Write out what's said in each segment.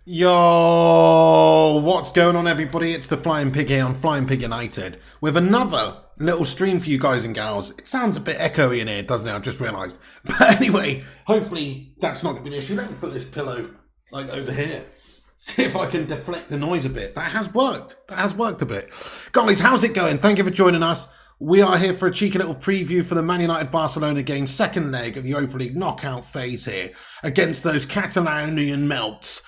Yo, what's going on, everybody? It's the Flying Pig here on Flying Pig United with another little stream for you guys and gals. It sounds a bit echoey in here, doesn't it? I've just realised. But anyway, hopefully that's not going to be an issue. Let me put this pillow like over here. See if I can deflect the noise a bit. That has worked. That has worked a bit. Guys, how's it going? Thank you for joining us. We are here for a cheeky little preview for the Man United Barcelona game, second leg of the Europa League knockout phase here against those Catalonian melts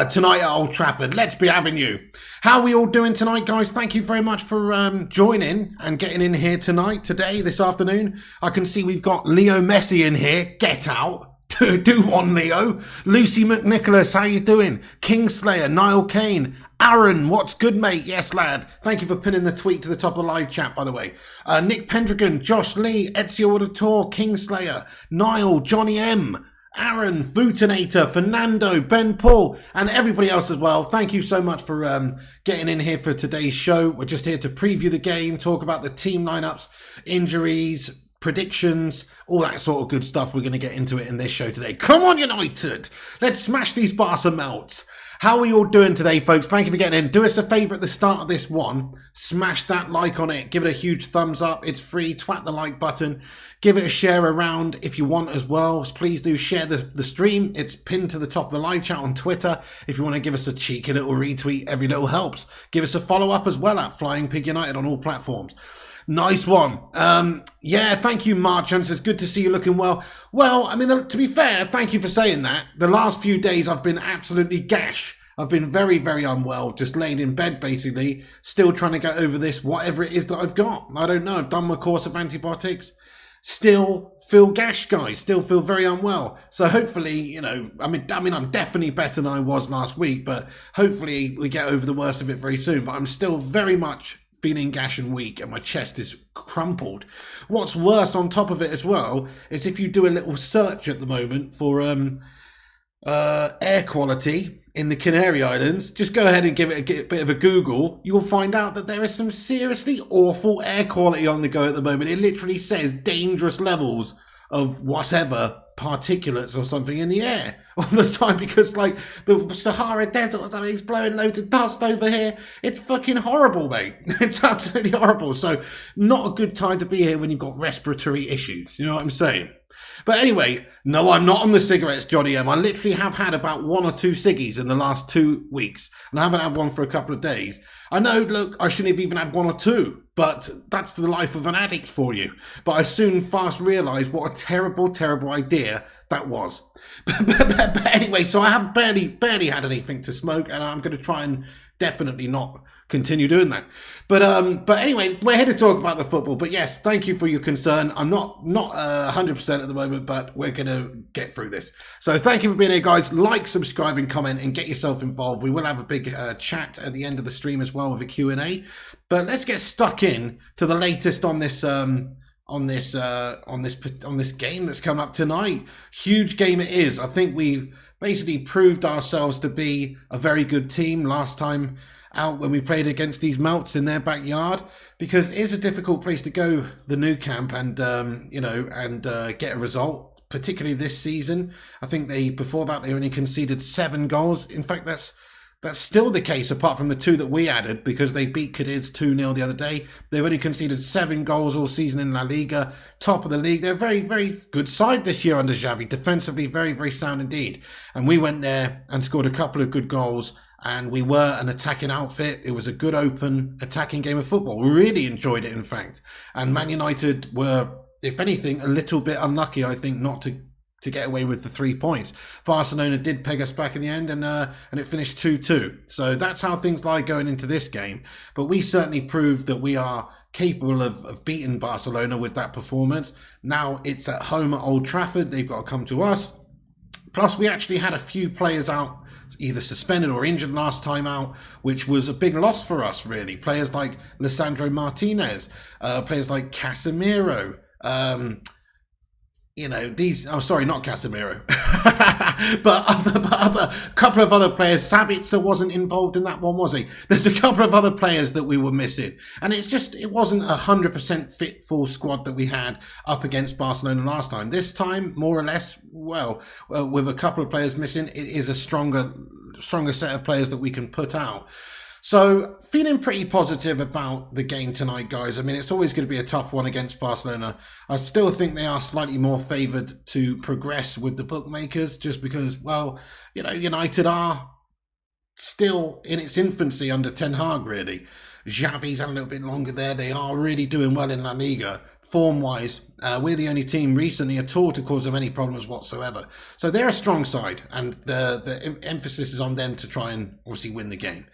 tonight at Old Trafford. Let's be having you. How are we all doing tonight, guys? Thank you very much for joining and getting in here tonight, today, this afternoon. I can see we've got Leo Messi in here. Get out. Do one, Leo. Lucy McNicholas, how you doing? Kingslayer, Niall Kane, Aaron, what's good, mate? Yes, lad. Thank you for pinning the tweet to the top of the live chat, by the way. Nick Pendragon, Josh Lee, Ezio Auditor, Kingslayer, Niall, Johnny M, Aaron, Futinator, Fernando, Ben Paul, and everybody else as well. Thank you so much for getting in here for today's show. We're just here to preview the game, talk about the team lineups, injuries, predictions, all that sort of good stuff. We're going to get into it in this show today. Come on, United! Let's smash these Barca melts. How are you all doing today, folks? Thank you for getting in. Do us a favour at the start of this one. Smash that like on it. Give it a huge thumbs up. It's free. Twat the like button. Give it a share around if you want as well. Please do share the stream. It's pinned to the top of the live chat on Twitter. If you want to give us a cheeky little retweet, every little helps. Give us a follow up as well at Flying Pig United on all platforms. Nice one. Yeah, thank you, Marchants. It's good to see you looking well. Well, I mean, to be fair, thank you for saying that. The last few days I've been absolutely gash. I've been very, very unwell, just laying in bed, basically, still trying to get over this, whatever it is that I've got. I don't know. I've done my course of antibiotics. Still feel gash, guys. Still feel very unwell. So hopefully, you know, I mean, I'm definitely better than I was last week, but hopefully we get over the worst of it very soon. But I'm still very much feeling gash and weak, and my chest is crumpled. What's worse on top of it as well is if you do a little search at the moment for air quality in the Canary Islands, just go ahead and give it a bit of a Google. You'll find out that there is some seriously awful air quality on the go at the moment. It literally says dangerous levels of whatever particulates or something in the air all the time, because like the Sahara Desert or something is blowing loads of dust over here. It's fucking horrible, mate. It's absolutely horrible. So not a good time to be here when you've got respiratory issues. You know what I'm saying? But anyway, no, I'm not on the cigarettes, Johnny M. I literally have had about 1 or 2 ciggies in the last 2 weeks, and I haven't had one for a couple of days. I know, look, I shouldn't have even had 1 or 2, but that's the life of an addict for you. But I soon fast realised what a terrible, terrible idea that was. But anyway, so I have barely had anything to smoke, and I'm going to try and definitely not continue doing that. But anyway, we're here to talk about the football. But yes, thank you for your concern. I'm not 100% at the moment, but we're going to get through this. So thank you for being here, guys. Like, subscribe, and comment, and get yourself involved. We will have a big chat at the end of the stream as well with a Q&A. But let's get stuck in to the latest on this game that's come up tonight. Huge game it is. I think we basically proved ourselves to be a very good team last time out when we played against these melts in their backyard, because it is a difficult place to go, the Nou Camp, and get a result, particularly this season. I think before that they only conceded 7 goals. In fact, that's still the case, apart from the 2 that we added, because they beat Cadiz 2-0 the other day. They've only conceded 7 goals all season in La Liga, top of the league. They're a very, very good side this year under Xavi, defensively very, very sound indeed. And we went there and scored a couple of good goals, and we were an attacking outfit. It was a good open attacking game of football. We really enjoyed it, in fact. And Man United were, if anything, a little bit unlucky, I think, not to get away with the 3 points. Barcelona did peg us back in the end, and it finished 2-2. So that's how things lie going into this game. But we certainly proved that we are capable of beating Barcelona with that performance. Now it's at home at Old Trafford. They've got to come to us. Plus, we actually had a few players out, either suspended or injured last time out, which was a big loss for us, really. Players like Lisandro Martinez, players like Casemiro, you know, these, oh, sorry, not Casemiro, but other couple of other players. Sabitzer wasn't involved in that one, was he? There's a couple of other players that we were missing. And it wasn't 100% fit full squad that we had up against Barcelona last time. This time, more or less, well, with a couple of players missing, it is a stronger set of players that we can put out. So, feeling pretty positive about the game tonight, guys. I mean, it's always going to be a tough one against Barcelona. I still think they are slightly more favoured to progress with the bookmakers, just because, well, you know, United are still in its infancy under Ten Hag, really. Xavi's had a little bit longer there. They are really doing well in La Liga. Form-wise, we're the only team recently at all to cause them any problems whatsoever. So they're a strong side, and the emphasis is on them to try and obviously win the game.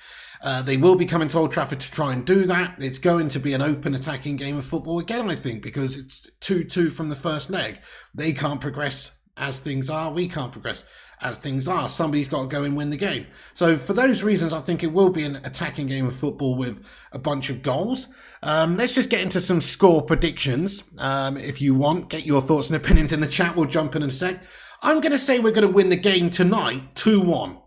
They will be coming to Old Trafford to try and do that. It's going to be an open attacking game of football again, I think, because it's 2-2 from the first leg. They can't progress as things are. We can't progress as things are. Somebody's got to go and win the game. So for those reasons, I think it will be an attacking game of football with a bunch of goals. Let's just get into some score predictions. If you want, get your thoughts and opinions in the chat. We'll jump in a sec. I'm going to say we're going to win the game tonight 2-1.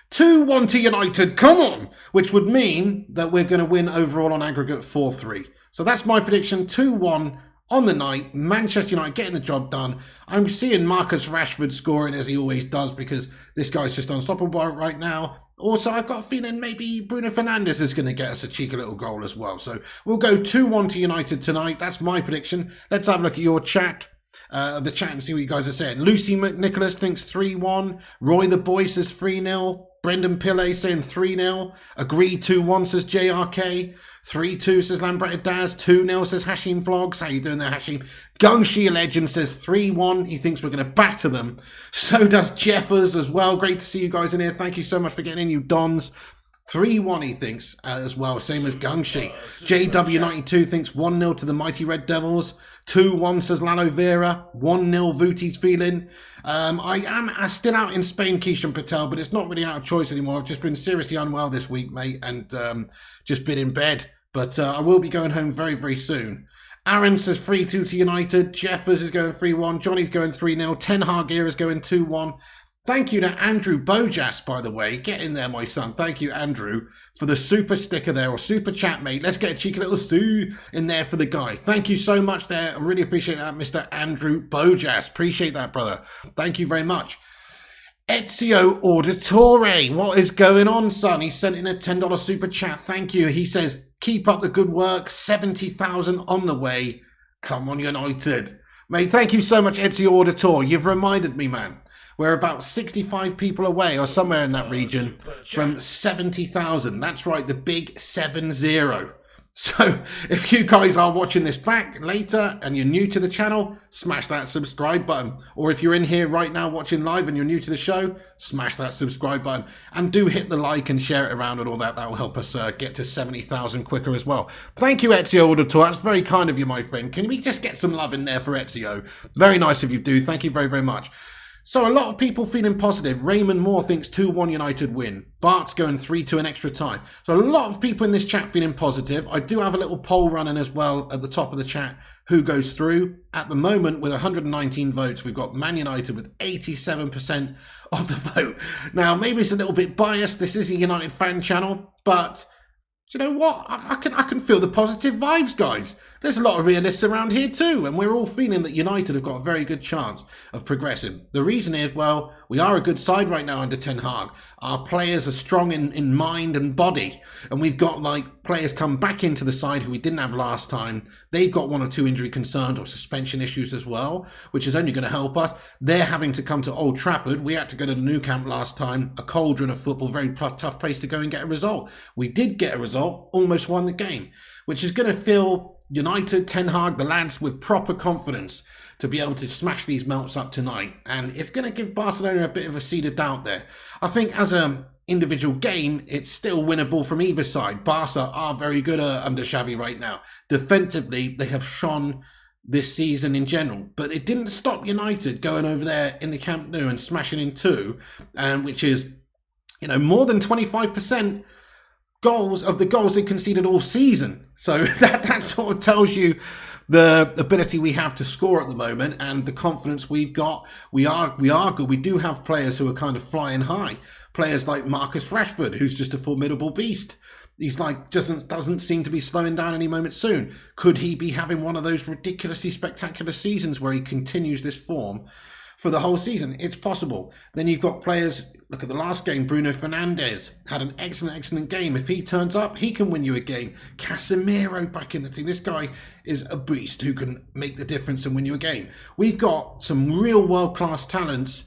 2-1 to United, come on! Which would mean that we're going to win overall on aggregate 4-3. So that's my prediction, 2-1 on the night. Manchester United getting the job done. I'm seeing Marcus Rashford scoring as he always does because this guy's just unstoppable right now. Also, I've got a feeling maybe Bruno Fernandes is going to get us a cheeky little goal as well. So we'll go 2-1 to United tonight. That's my prediction. Let's have a look at your chat. The chat and see what you guys are saying. Lucy McNicholas thinks 3-1. Roy the Boy says 3-0. Brendan Pillay saying 3-0. Agree 2-1 says JRK. 3-2 says Lambretta Daz. 2-0 says Hashim Vlogs. How you doing there, Hashim? Gungshi Legend says 3-1. He thinks we're going to batter them. So does Jeffers as well. Great to see you guys in here. Thank you so much for getting in, you Dons. 3-1 he thinks as well, same as Gungshi. JW92 thinks 1-0 to the mighty Red Devils. 2-1 says Lalo Vera. 1-0 Vuti's feeling. I am still out in Spain, Keishan Patel, but it's not really out of choice anymore. I've just been seriously unwell this week, mate, and just been in bed. But I will be going home very, very soon. Aaron says 3-2 to United. Jeffers is going 3-1. Johnny's going 3-0. Ten Hag is going 2-1. Thank you to Andrew Bojas, by the way. Get in there, my son. Thank you, Andrew, for the super sticker there, or super chat, mate. Let's get a cheeky little Sue in there for the guy. Thank you so much there. I really appreciate that, Mr. Andrew Bojas. Appreciate that, brother. Thank you very much. Ezio Auditore, what is going on, son? He sent in a $10 super chat. Thank you. He says, keep up the good work. 70,000 on the way. Come on, United. Mate, thank you so much, Ezio Auditore. You've reminded me, man. We're about 65 people away or somewhere in that region from 70,000. That's right, the big 70. So if you guys are watching this back later and you're new to the channel, smash that subscribe button. Or if you're in here right now watching live and you're new to the show, smash that subscribe button. And do hit the like and share it around and all that. That will help us get to 70,000 quicker as well. Thank you, Ezio Auditor. That's very kind of you, my friend. Can we just get some love in there for Ezio? Very nice of you, dude. Thank you very, very much. So a lot of people feeling positive. Raymond Moore thinks 2-1 United win. Bart's going 3-2 in extra time. So a lot of people in this chat feeling positive. I do have a little poll running as well at the top of the chat. Who goes through? At the moment, with 119 votes, we've got Man United with 87% of the vote. Now, maybe it's a little bit biased. This is a United fan channel, but do you know what? I can feel the positive vibes, guys. There's a lot of realists around here too, and we're all feeling that United have got a very good chance of progressing. The reason is, well, we are a good side right now under Ten Hag. Our players are strong in mind and body, and we've got like players come back into the side who we didn't have last time. They've got 1 or 2 injury concerns or suspension issues as well, which is only going to help us. They're having to come to Old Trafford. We had to go to the Nou Camp last time, a cauldron of football, very tough place to go and get a result. We did get a result, almost won the game, which is going to fill United, Ten Hag, the lads with proper confidence to be able to smash these melts up tonight. And it's going to give Barcelona a bit of a seed of doubt there. I think as an individual game, it's still winnable from either side. Barca are very good under Xavi right now. Defensively, they have shone this season in general. But it didn't stop United going over there in the Camp Nou and smashing in 2, which is, you know, more than 25% goals of the goals they conceded all season. So that sort of tells you the ability we have to score at the moment and the confidence we've got, we are good. We do have players who are kind of flying high. Players like Marcus Rashford, who's just a formidable beast. He's like doesn't seem to be slowing down any moment soon. Could he be having one of those ridiculously spectacular seasons where he continues this form for the whole season? It's possible. Then you've got players, look at the last game, Bruno Fernandes had an excellent game. If he turns up, he can win you a game. Casemiro back in the team. This guy is a beast who can make the difference and win you a game. We've got some real world-class talents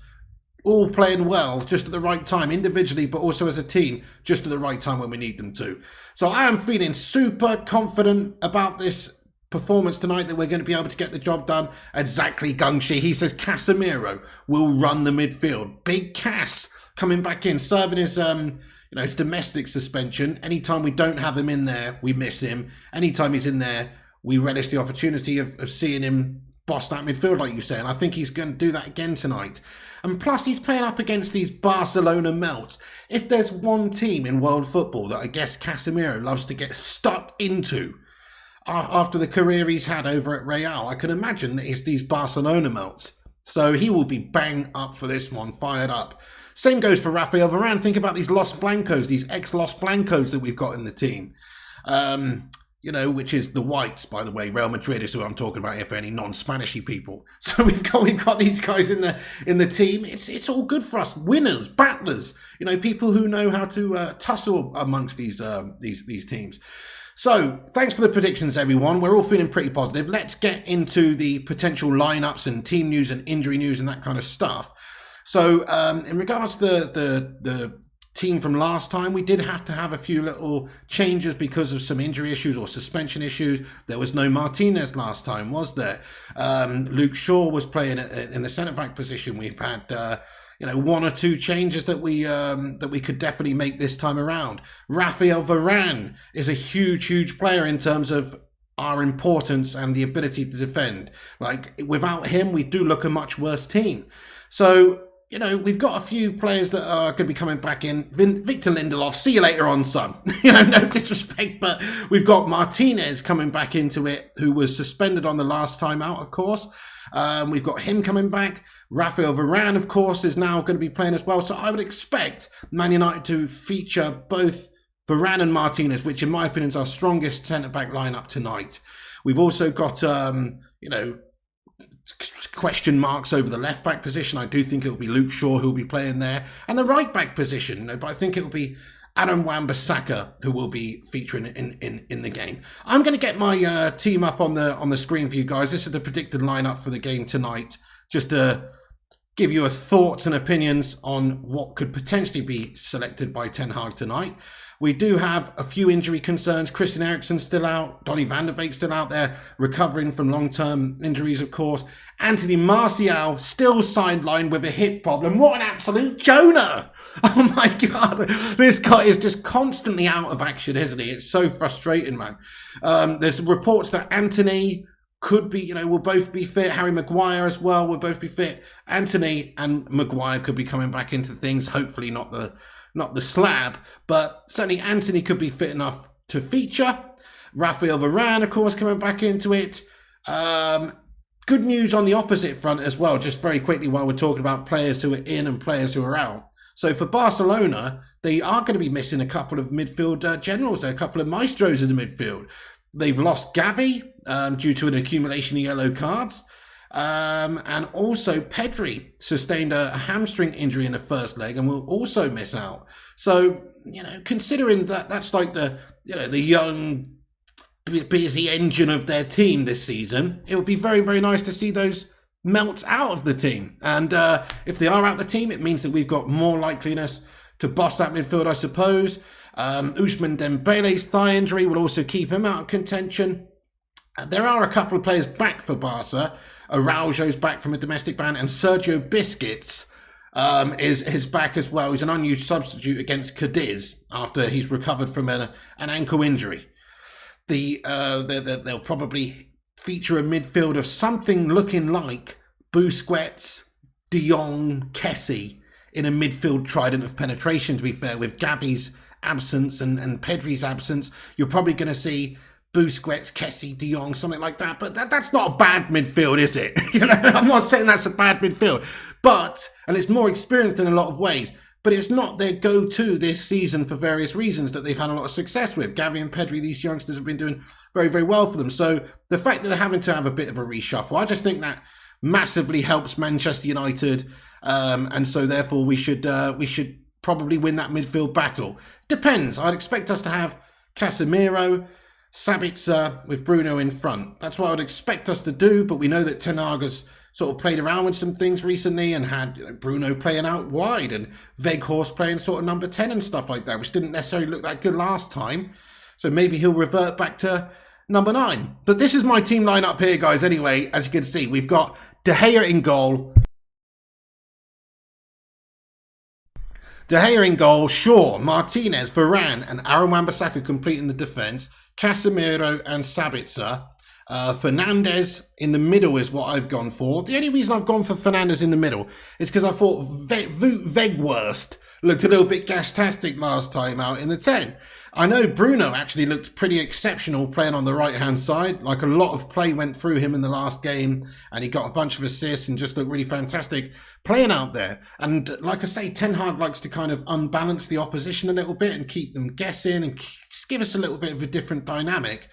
all playing well just at the right time, individually, but also as a team, just at the right time when we need them to. So I am feeling super confident about this performance tonight, that we're going to be able to get the job done. Exactly, Gungshi. He says Casemiro will run the midfield. Big Cass coming back in, serving his his domestic suspension. Anytime we don't have him in there, we miss him. Anytime he's in there, we relish the opportunity of seeing him boss that midfield, like you say. And I think he's going to do that again tonight. And plus, he's playing up against these Barcelona melts. If there's one team in world football that I guess Casemiro loves to get stuck into after the career he's had over at Real, I can imagine that it's these Barcelona melts. So he will be bang up for this one, fired up. Same goes for Rafael Varane. Think about these Los Blancos, these ex-Los Blancos that we've got in the team. Which is the whites, by the way. Real Madrid is who I'm talking about here for any non-Spanishy people. So we've got these guys in the team. It's all good for us. Winners, battlers, people who know how to tussle amongst these teams. So thanks for the predictions, everyone. We're all feeling pretty positive. Let's get into the potential lineups and team news and injury news and that kind of stuff. So in regards to the team from last time, we did have to have a few little changes because of some injury issues or suspension issues. There was no Martinez last time, was there? Luke Shaw was playing in the centre-back position. We've had one or two changes that we could definitely make this time around. Rafael Varane is a huge player in terms of our importance and the ability to defend. Like, without him, we do look a much worse team. So we've got a few players that are going to be coming back in. Victor Lindelof, see you later on, son. No disrespect, but we've got Martinez coming back into it, who was suspended on the last time out, of course. We've got him coming back. Rafael Varane, of course, is now going to be playing as well. So I would expect Man United to feature both Varane and Martinez, which in my opinion is our strongest centre-back lineup tonight. We've also got, question marks over the left back position. I do think it will be Luke Shaw who will be playing there, and the right back position. But I think it will be Adam Wan-Bissaka who will be featuring in the game. I'm going to get my team up on the screen for you guys. This is the predicted lineup for the game tonight, just to give you a thoughts and opinions on what could potentially be selected by Ten Hag tonight. We do have a few injury concerns. Christian Eriksen's still out. Donny van de Beek's still out there, recovering from long-term injuries, of course. Anthony Martial still sidelined with a hip problem. What an absolute Jonah! Oh my God. This guy is just constantly out of action, isn't he? It's so frustrating, man. There's reports that Anthony could be, will both be fit. Harry Maguire as well will both be fit. Anthony and Maguire could be coming back into things. Hopefully not the slab, but certainly Anthony could be fit enough to feature. Rafael Varane, of course, coming back into it. Good news on the opposite front as well, just very quickly while we're talking about players who are in and players who are out. So for Barcelona, they are going to be missing a couple of midfield generals. There are a couple of maestros in the midfield. They've lost Gavi due to an accumulation of yellow cards. And also Pedri sustained a hamstring injury in the first leg and will also miss out. So, considering that that's like the young, busy engine of their team this season, it would be very, very nice to see those melt out of the team. And if they are out of the team, it means that we've got more likeliness to boss that midfield, I suppose. Ousmane Dembele's thigh injury will also keep him out of contention. There are a couple of players back for Barca. Araujo's back from a domestic ban, and Sergio Busquets is back as well. He's an unused substitute against Cadiz after he's recovered from an ankle injury. They'll probably feature a midfield of something looking like Busquets, De Jong, Kessie in a midfield trident of penetration, to be fair, with Gavi's absence and Pedri's absence. You're probably going to see Busquets, Kessie, De Jong, something like that. But that's not a bad midfield, is it? You know, I'm not saying that's a bad midfield, and it's more experienced in a lot of ways. But it's not their go-to this season for various reasons that they've had a lot of success with. Gavi and Pedri, these youngsters have been doing very, very well for them. So the fact that they're having to have a bit of a reshuffle, I just think that massively helps Manchester United. And so therefore we should probably win that midfield battle. Depends. I'd expect us to have Casemiro, Sabitzer with Bruno in front. That's what I'd expect us to do. But we know that Ten Hag has sort of played around with some things recently and had Bruno playing out wide and Weghorst playing sort of number 10 and stuff like that, which didn't necessarily look that good last time. So maybe he'll revert back to number 9. But this is my team lineup here, guys. Anyway, as you can see, we've got De Gea in goal. De Gea in goal, Shaw, Martinez, Varane and Aaron Wan-Bissaka completing the defence. Casemiro and Sabitzer. Fernandes in the middle is what I've gone for. The only reason I've gone for Fernandes in the middle is because I thought Weghorst looked a little bit gas-tastic last time out in the 10. I know Bruno actually looked pretty exceptional playing on the right-hand side. Like a lot of play went through him in the last game and he got a bunch of assists and just looked really fantastic playing out there. And like I say, Ten Hag likes to kind of unbalance the opposition a little bit and keep them guessing and just give us a little bit of a different dynamic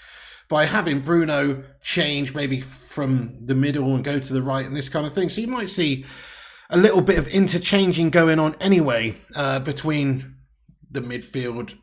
by having Bruno change maybe from the middle and go to the right and this kind of thing. So you might see a little bit of interchanging going on anyway between the midfield,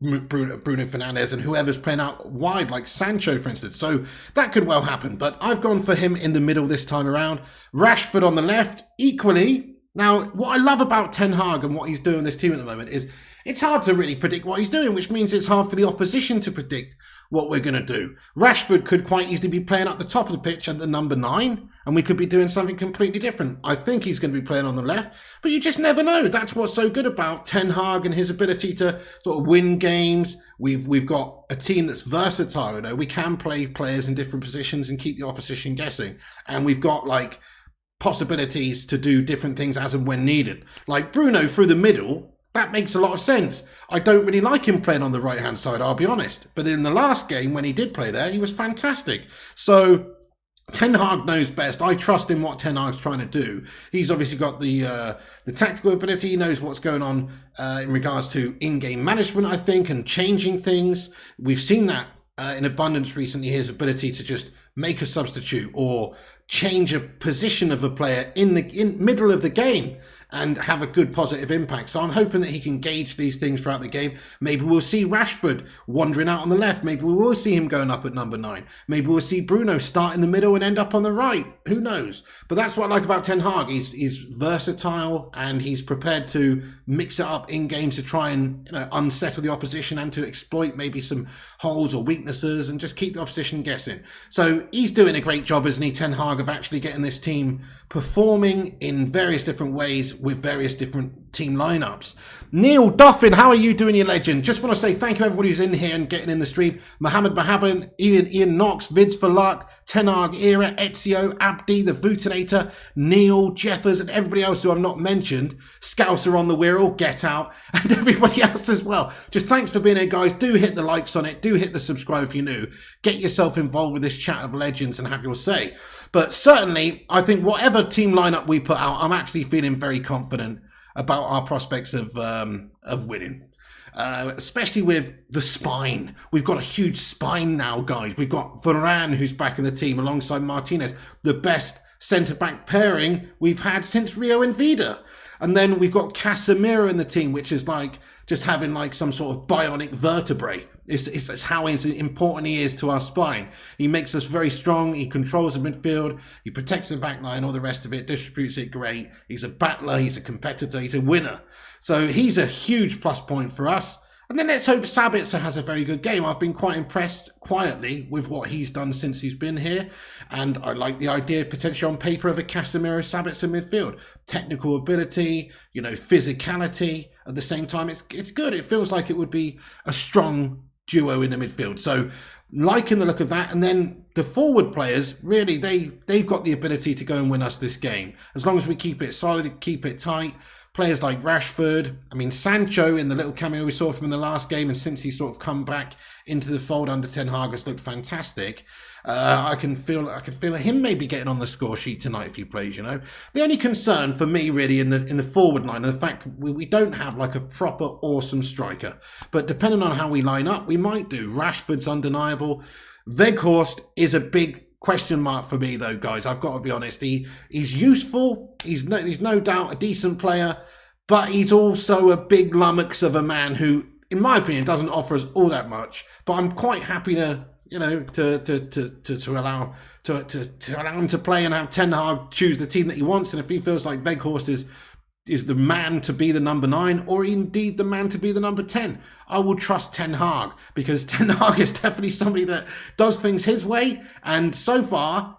Bruno Fernandes and whoever's playing out wide, like Sancho, for instance. So that could well happen. But I've gone for him in the middle this time around. Rashford on the left, equally. Now, what I love about Ten Hag and what he's doing this team at the moment is it's hard to really predict what he's doing, which means it's hard for the opposition to predict what we're going to do. Rashford could quite easily be playing at the top of the pitch at the number 9, and we could be doing something completely different. I think he's going to be playing on the left, but you just never know. That's what's so good about Ten Hag and his ability to sort of win games. We've got a team that's versatile. You know, we can play players in different positions and keep the opposition guessing, and we've got like possibilities to do different things as and when needed. Like Bruno through the middle. That makes a lot of sense. I don't really like him playing on the right-hand side, I'll be honest. But in the last game, when he did play there, he was fantastic. So Ten Hag knows best. I trust in what Ten Hag's trying to do. He's obviously got the tactical ability. He knows what's going on in regards to in-game management, I think, and changing things. We've seen that in abundance recently, his ability to just make a substitute or change a position of a player in middle of the game and have a good positive impact. So I'm hoping that he can gauge these things throughout the game. Maybe we'll see Rashford wandering out on the left. Maybe we will see him going up at number 9. Maybe we'll see Bruno start in the middle and end up on the right. Who knows? But that's what I like about Ten Hag. He's versatile and he's prepared to mix it up in games to try and unsettle the opposition and to exploit maybe some holes or weaknesses and just keep the opposition guessing. So he's doing a great job, isn't he, Ten Hag, of actually getting this team performing in various different ways with various different team lineups. Neil Duffin, how are you doing, your legend? Just want to say thank you everybody who's in here and getting in the stream. Mohammed Mahaban, Ian Knox, Vids for Luck, Ten Hag Era, Ezio, Abdi, the Vootinator, Neil, Jeffers, and everybody else who I've not mentioned. Scouser on the Wirral, Get Out, and everybody else as well. Just thanks for being here, guys. Do hit the likes on it. Do hit the subscribe if you're new. Get yourself involved with this chat of legends and have your say. But certainly, I think whatever team lineup we put out, I'm actually feeling very confident about our prospects of winning. Especially with the spine. We've got a huge spine now, guys. We've got Varane, who's back in the team, alongside Martinez. The best centre-back pairing we've had since Rio and Vida. And then we've got Casemiro in the team, which is like just having like some sort of bionic vertebrae. It's how important he is to our spine. He makes us very strong. He controls the midfield. He protects the back line, all the rest of it, distributes it great. He's a battler. He's a competitor. He's a winner. So he's a huge plus point for us. And then let's hope Sabitzer has a very good game. I've been quite impressed quietly with what he's done since he's been here. And I like the idea potentially on paper of a Casemiro Sabitzer midfield. Technical ability, physicality. At the same time, it's good. It feels like it would be a strong duo in the midfield. So liking the look of that. And then the forward players, really, they've got the ability to go and win us this game. As long as we keep it solid, keep it tight, Players like Rashford, I mean, Sancho in the little cameo we saw from in the last game, and since he's sort of come back into the fold under Ten Hag has looked fantastic. I can feel him maybe getting on the score sheet tonight if he plays, you know. The only concern for me really in the forward line is the fact we don't have like a proper awesome striker. But depending on how we line up, we might do. Rashford's undeniable. Weghorst is a big question mark for me though, guys. I've got to be honest. He's useful. He's no doubt a decent player, but he's also a big lummox of a man who, in my opinion, doesn't offer us all that much. But I'm quite happy to, you know, to allow him to play and have Ten Hag choose the team that he wants. And if he feels like Weghorst is the man to be the number 9, or indeed the man to be the number 10, I will trust Ten Hag, because Ten Hag is definitely somebody that does things his way, and so far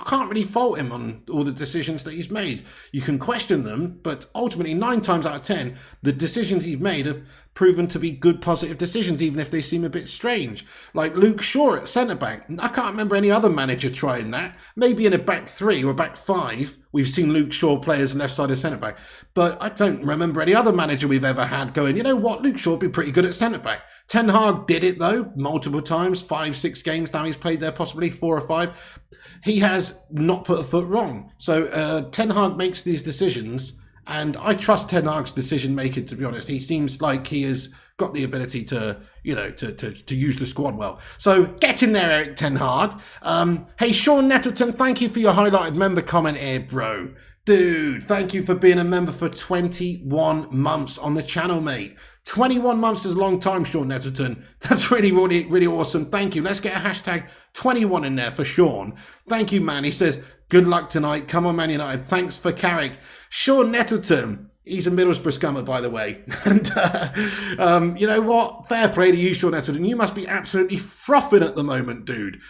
can't really fault him on all the decisions that he's made. You can question them, but ultimately 9 times out of 10 the decisions he's made have proven to be good, positive decisions, even if they seem a bit strange. Like Luke Shaw at centre-back. I can't remember any other manager trying that. Maybe in a back 3 or back 5, we've seen Luke Shaw play as left-sided centre-back. But I don't remember any other manager we've ever had going, you know what, Luke Shaw would be pretty good at centre-back. Ten Hag did it, though, multiple times. 5-6 games now he's played there, possibly 4 or 5. He has not put a foot wrong. So Ten Hag makes these decisions, and I trust Ten Hag's decision making, to be honest. He seems like he has got the ability to, you know, to use the squad well. So get in there, Eric Ten Hag. Hey, Sean Nettleton, thank you for your highlighted member comment here, bro. Dude, thank you for being a member for 21 months on the channel, mate. 21 months is a long time, Sean Nettleton. That's really, really, really awesome. Thank you. Let's get a hashtag 21 in there for Sean. Thank you, man. He says, good luck tonight. Come on, Man United. Thanks for Carrick. Sean Nettleton. He's a Middlesbrough scummer, by the way. And you know what? Fair play to you, Sean Nettleton. You must be absolutely frothing at the moment, dude.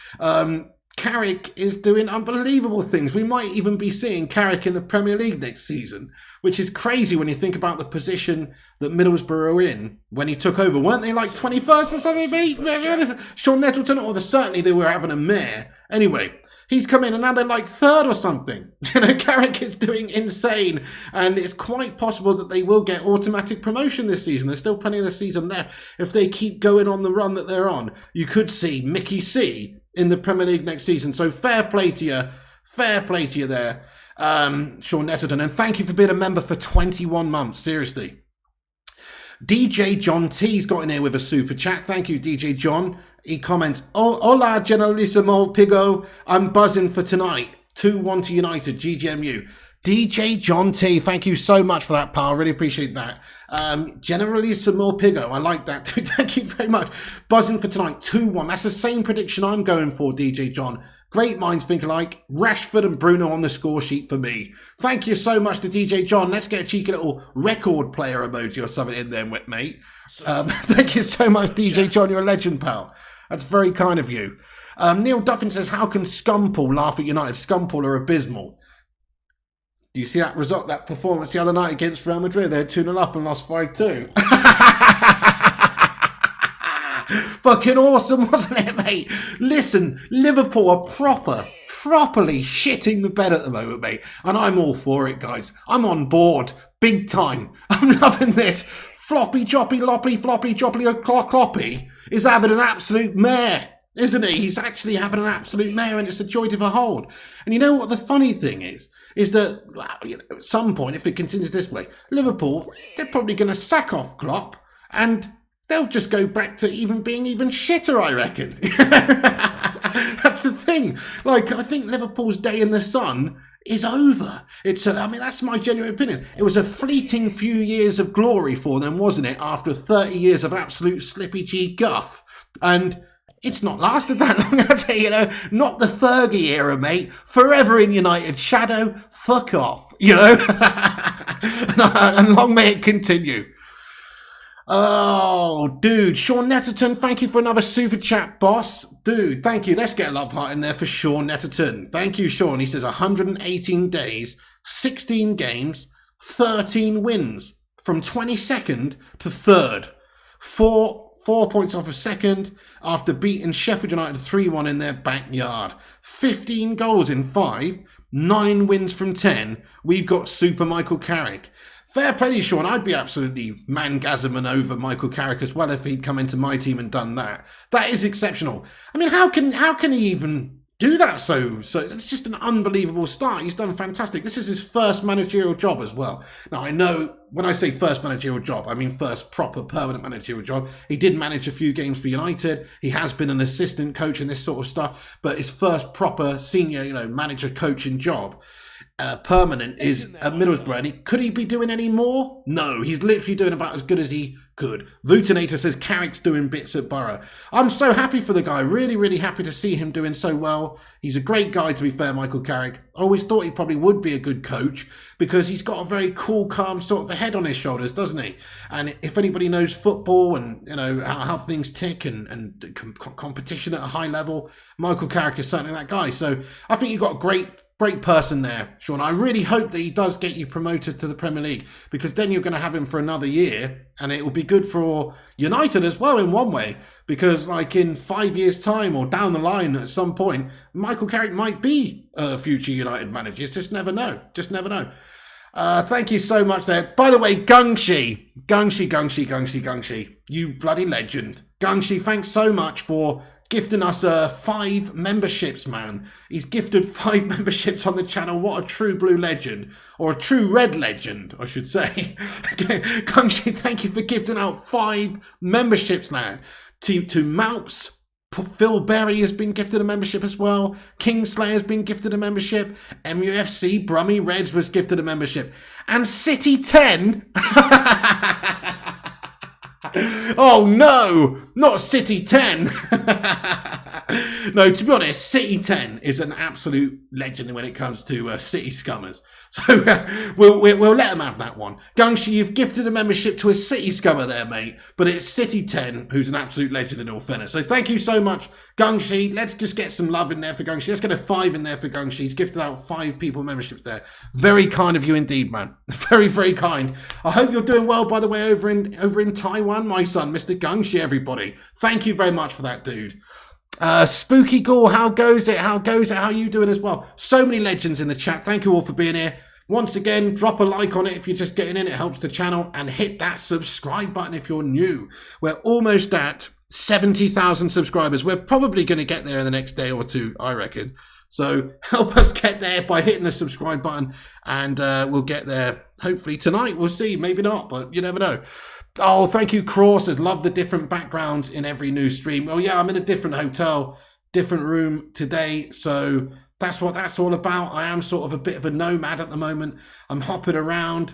Carrick is doing unbelievable things. We might even be seeing Carrick in the Premier League next season, which is crazy when you think about the position that Middlesbrough were in when he took over. Weren't they like 21st or something, mate? Sean Nettleton, or certainly they were having a mare. Anyway, he's come in and now they're like 3rd or something. You know, Carrick is doing insane, and it's quite possible that they will get automatic promotion this season. There's still plenty of the season left. If they keep going on the run that they're on, you could see Mickey C in the Premier League next season. So fair play to you there, Sean Nettleton, and thank you for being a member for 21 months. Seriously. DJ John T's got in here with a super chat. Thank you, DJ John. He comments, Hola, Generalissimo Pigo. I'm buzzing for tonight. 2-1 to United, GGMU. DJ John T, thank you so much for that, pal. Really appreciate that. Generalissimo Pigo, I like that. Thank you very much. Buzzing for tonight, 2-1. That's the same prediction I'm going for, DJ John. Great minds think alike. Rashford and Bruno on the score sheet for me. Thank you so much to DJ John. Let's get a cheeky little record player emoji or something in there, mate. Thank you so much, DJ John. You're a legend, pal. That's very kind of you. Neil Duffin says, how can Scumpole laugh at United? Scumpole are abysmal. Do you see that result, that performance the other night against Real Madrid? They had 2-0 up and lost 5-2. Fucking awesome, wasn't it, mate? Listen, Liverpool are properly shitting the bed at the moment, mate. And I'm all for it, guys. I'm on board. Big time. I'm loving this. Floppy, choppy, loppy, floppy, choppy, cloppy is having an absolute mare, isn't he? He's actually having an absolute mare, and it's a joy to behold. And you know what the funny thing is that, well, you know, at some point, if it continues this way, Liverpool, they're probably going to sack off Klopp, and they'll just go back to being even shitter, I reckon. That's the thing. Like, I think Liverpool's day in the sun is over. I mean, that's my genuine opinion. It was a fleeting few years of glory for them, wasn't it? After 30 years of absolute slippy G guff. And it's not lasted that long, has it? You know, not the Fergie era, mate. Forever in United shadow. Fuck off, you know? And long may it continue. Oh, dude. Sean Nettleton, thank you for another super chat, boss. Dude, thank you. Let's get a love heart in there for Sean Nettleton. Thank you, Sean. He says 118 days, 16 games, 13 wins from 22nd to 3rd. Four points off of 2nd after beating Sheffield United 3-1 in their backyard. 15 goals in 5, 9 wins from 10. We've got Super Michael Carrick. Fair play to you, Sean. I'd be absolutely mangasming over Michael Carrick as well if he'd come into my team and done that. That is exceptional. I mean, how can he even do that? So it's just an unbelievable start. He's done fantastic. This is his first managerial job as well. Now, I know when I say first managerial job, I mean first proper permanent managerial job. He did manage a few games for United. He has been an assistant coach and this sort of stuff, but his first proper senior, manager coaching job. Permanent is at Middlesbrough. Could he be doing any more? No, he's literally doing about as good as he could. Vutinator says Carrick's doing bits at Borough. I'm so happy for the guy. Really, really happy to see him doing so well. He's a great guy, to be fair, Michael Carrick. I always thought he probably would be a good coach because he's got a very cool, calm sort of a head on his shoulders, doesn't he? And if anybody knows football and how things tick and competition at a high level, Michael Carrick is certainly that guy. So I think you've got a great person there, Sean. I really hope that he does get you promoted to the Premier League because then you're going to have him for another year and it will be good for United as well in one way because like in 5 years' time or down the line at some point, Michael Carrick might be a future United manager. You just never know. Thank you so much there. By the way, Gungshi, you bloody legend. Gungshi, thanks so much for gifting us 5 memberships, man. He's gifted 5 memberships on the channel. What a true blue legend. Or a true red legend, I should say. Gungshi, thank you for gifting out 5 memberships, man. To Malps, Phil Berry has been gifted a membership as well. Kingslayer has been gifted a membership. MUFC, Brummy Reds was gifted a membership. And City 10... Oh no, not City 10. No, to be honest, City 10 is an absolute legend when it comes to City scummers. So we'll let him have that one. Gungshi, you've gifted a membership to a City scummer there, mate. But it's City 10 who's an absolute legend in all fairness. So thank you so much, Gungshi. Let's just get some love in there for Gungshi. Let's get a 5 in there for Gungshi. He's gifted out 5 people memberships there. Very kind of you indeed, man. Very, very kind. I hope you're doing well, by the way, over in Taiwan, my son, Mr. Gungshi, everybody. Thank you very much for that, dude. Spooky Gore, how goes it? How are you doing as well? So many legends in the chat. Thank you all for being here. Once again, drop a like on it if you're just getting in. It helps the channel. And hit that subscribe button if you're new. We're almost at 70,000 subscribers. We're probably going to get there in the next day or two, I reckon. So help us get there by hitting the subscribe button. And we'll get there hopefully tonight. We'll see. Maybe not, but you never know. Oh, thank you, Cross. Love the different backgrounds in every new stream. Oh, yeah, I'm in a different hotel, different room today. So that's what that's all about. I am sort of a bit of a nomad at the moment. I'm hopping around.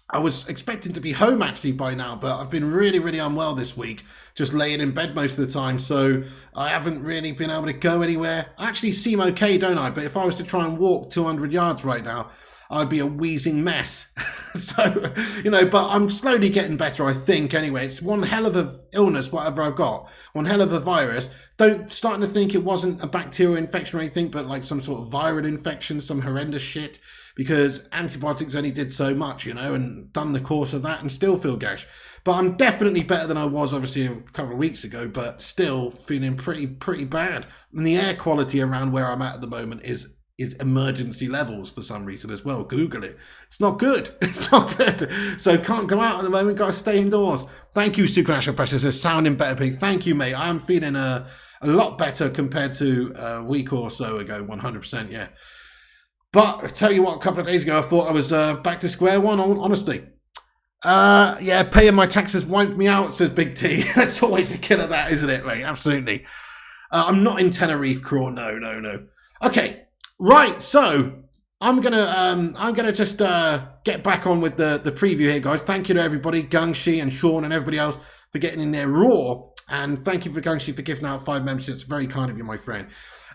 I was expecting to be home actually by now, but I've been really, really unwell this week, just laying in bed most of the time. So I haven't really been able to go anywhere. I actually seem okay, don't I? But if I was to try and walk 200 yards right now, I'd be a wheezing mess. So, but I'm slowly getting better, I think, anyway. It's one hell of a illness, whatever I've got. One hell of a virus. Starting to think it wasn't a bacterial infection or anything, but like some sort of viral infection, some horrendous shit. Because antibiotics only did so much, and done the course of that and still feel gash. But I'm definitely better than I was, obviously, a couple of weeks ago, but still feeling pretty bad. And the air quality around where I'm at the moment is emergency levels for some reason as well. Google it. It's not good. It's not good. So can't go out at the moment. Got to stay indoors. Thank you, Supernatural Pressure. Says sounding better, Pig. Thank you, mate. I am feeling a lot better compared to a week or so ago. 100%, yeah. But I tell you what, a couple of days ago, I thought I was back to square one, honestly. Yeah, paying my taxes wiped me out, says Big T. That's always a killer, that, isn't it, mate? Absolutely. I'm not in Tenerife, Craw. No. Okay. Right, so I'm gonna just get back on with the preview here, guys. Thank you to everybody, Gungshi and Sean and everybody else for getting in there raw, and thank you for Gungshi for giving out 5 memberships. Very kind of you, my friend.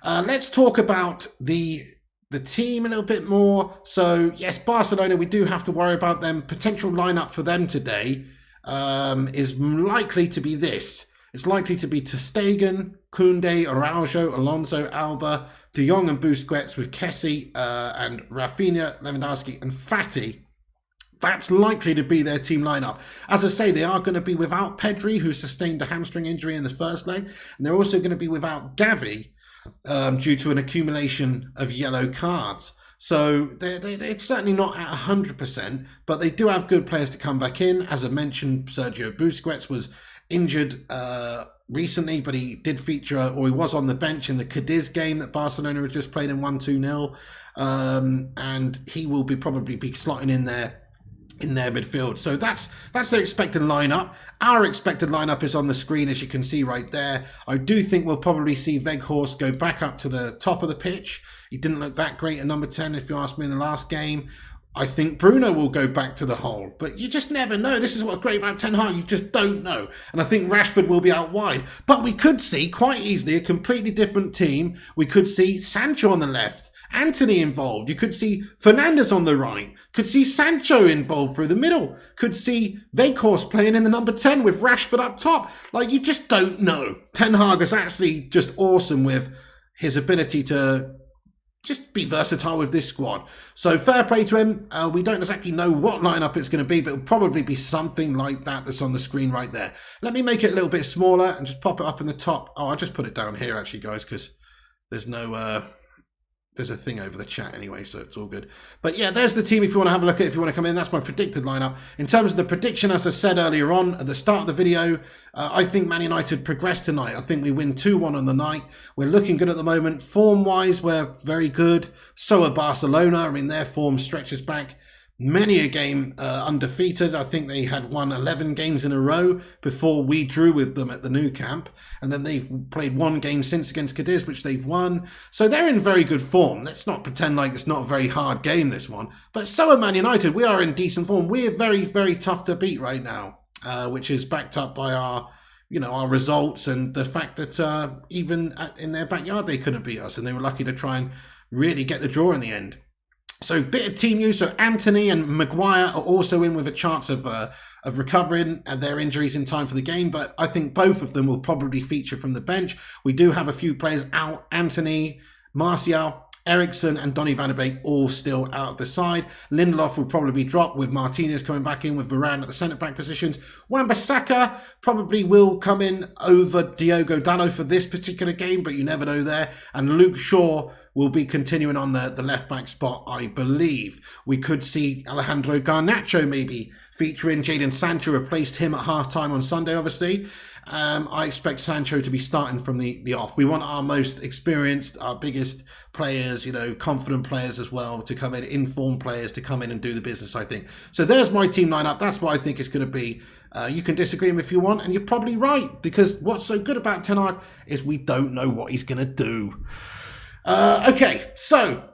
Let's talk about the team a little bit more. So yes, Barcelona, we do have to worry about them. Potential lineup for them today is likely to be this. It's likely to be ter Stegen, Koundé, Araujo, Alonso, Alba, De Jong and Busquets with Kessie and Rafinha, Lewandowski and Fati. That's likely to be their team lineup. As I say, they are going to be without Pedri, who sustained a hamstring injury in the first leg. And they're also going to be without Gavi due to an accumulation of yellow cards. So it's certainly not at 100%, but they do have good players to come back in. As I mentioned, Sergio Busquets was injured recently, but he did feature, or he was on the bench in the Cadiz game that Barcelona had just played and won 2-0. And he will probably be slotting in their midfield. So that's their expected lineup. Our expected lineup is on the screen, as you can see right there. I do think we'll probably see Weghorst go back up to the top of the pitch. He didn't look that great at number 10, if you ask me, in the last game. I think Bruno will go back to the hole, but you just never know. This is what's great about Ten Hag. You just don't know. And I think Rashford will be out wide. But we could see quite easily a completely different team. We could see Sancho on the left, Antony involved. You could see Fernandes on the right. Could see Sancho involved through the middle. Could see Weghorst playing in the number 10 with Rashford up top. Like, you just don't know. Ten Hag is actually just awesome with his ability to just be versatile with this squad. So fair play to him. We don't exactly know what lineup it's going to be, but it'll probably be something like that that's on the screen right there. Let me make it a little bit smaller and just pop it up in the top. Oh, I'll just put it down here actually, guys, because there's no... there's a thing over the chat anyway, so it's all good. But yeah, there's the team if you want to have a look at it, if you want to come in. That's my predicted lineup. In terms of the prediction, as I said earlier on at the start of the video, I think Man United progress tonight. I think we win 2-1 on the night. We're looking good at the moment. Form-wise, we're very good. So are Barcelona. I mean, their form stretches back many a game undefeated. I think they had won 11 games in a row before we drew with them at the Nou Camp. And then they've played one game since against Cadiz, which they've won. So they're in very good form. Let's not pretend like it's not a very hard game, this one. But so are Man United. We are in decent form. We're very, very tough to beat right now, which is backed up by our results and the fact that even in their backyard, they couldn't beat us. And they were lucky to try and really get the draw in the end. So bit of team news. So Antony and Maguire are also in with a chance of recovering their injuries in time for the game. But I think both of them will probably feature from the bench. We do have a few players out. Antony, Martial, Eriksen and Donny van de Beek all still out of the side. Lindelof will probably be dropped with Martinez coming back in with Varane at the centre-back positions. Wan-Bissaka probably will come in over Diogo Dalot for this particular game, but you never know there. And Luke Shaw will be continuing on the left-back spot, I believe. We could see Alejandro Garnacho maybe featuring. Jadon Sancho replaced him at half-time on Sunday, obviously. I expect Sancho to be starting from the off. We want our most experienced, our biggest players, confident players as well to come in, informed players to come in and do the business, I think. So there's my team lineup. That's what I think it's going to be. You can disagree with me if you want, and you're probably right, because what's so good about Ten Hag is we don't know what he's going to do. Okay, so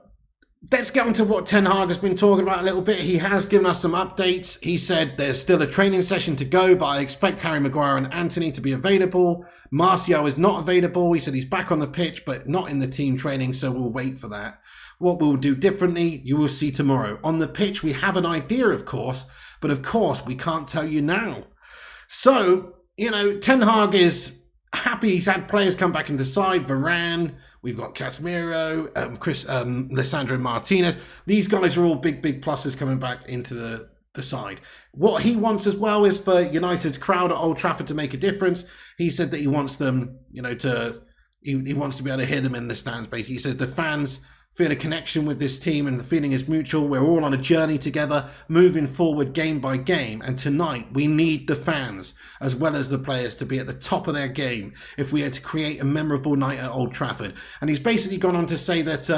let's get on to what Ten Hag has been talking about a little bit. He has given us some updates. He said there's still a training session to go, but I expect Harry Maguire and Antony to be available. Martial is not available. He said he's back on the pitch, but not in the team training, so we'll wait for that. What we'll do differently, you will see tomorrow. On the pitch, we have an idea, of course, but of course, we can't tell you now. So, Ten Hag is happy he's had players come back into the side. Varane, we've got Casemiro, Lisandro Martinez. These guys are all big pluses coming back into the side. What he wants as well is for United's crowd at Old Trafford to make a difference. He said that he wants them, he wants to be able to hear them in the stands, basically. He says the fans feel a connection with this team and the feeling is mutual. We're all on a journey together, moving forward game by game. And tonight we need the fans as well as the players to be at the top of their game if we are to create a memorable night at Old Trafford. And he's basically gone on to say that,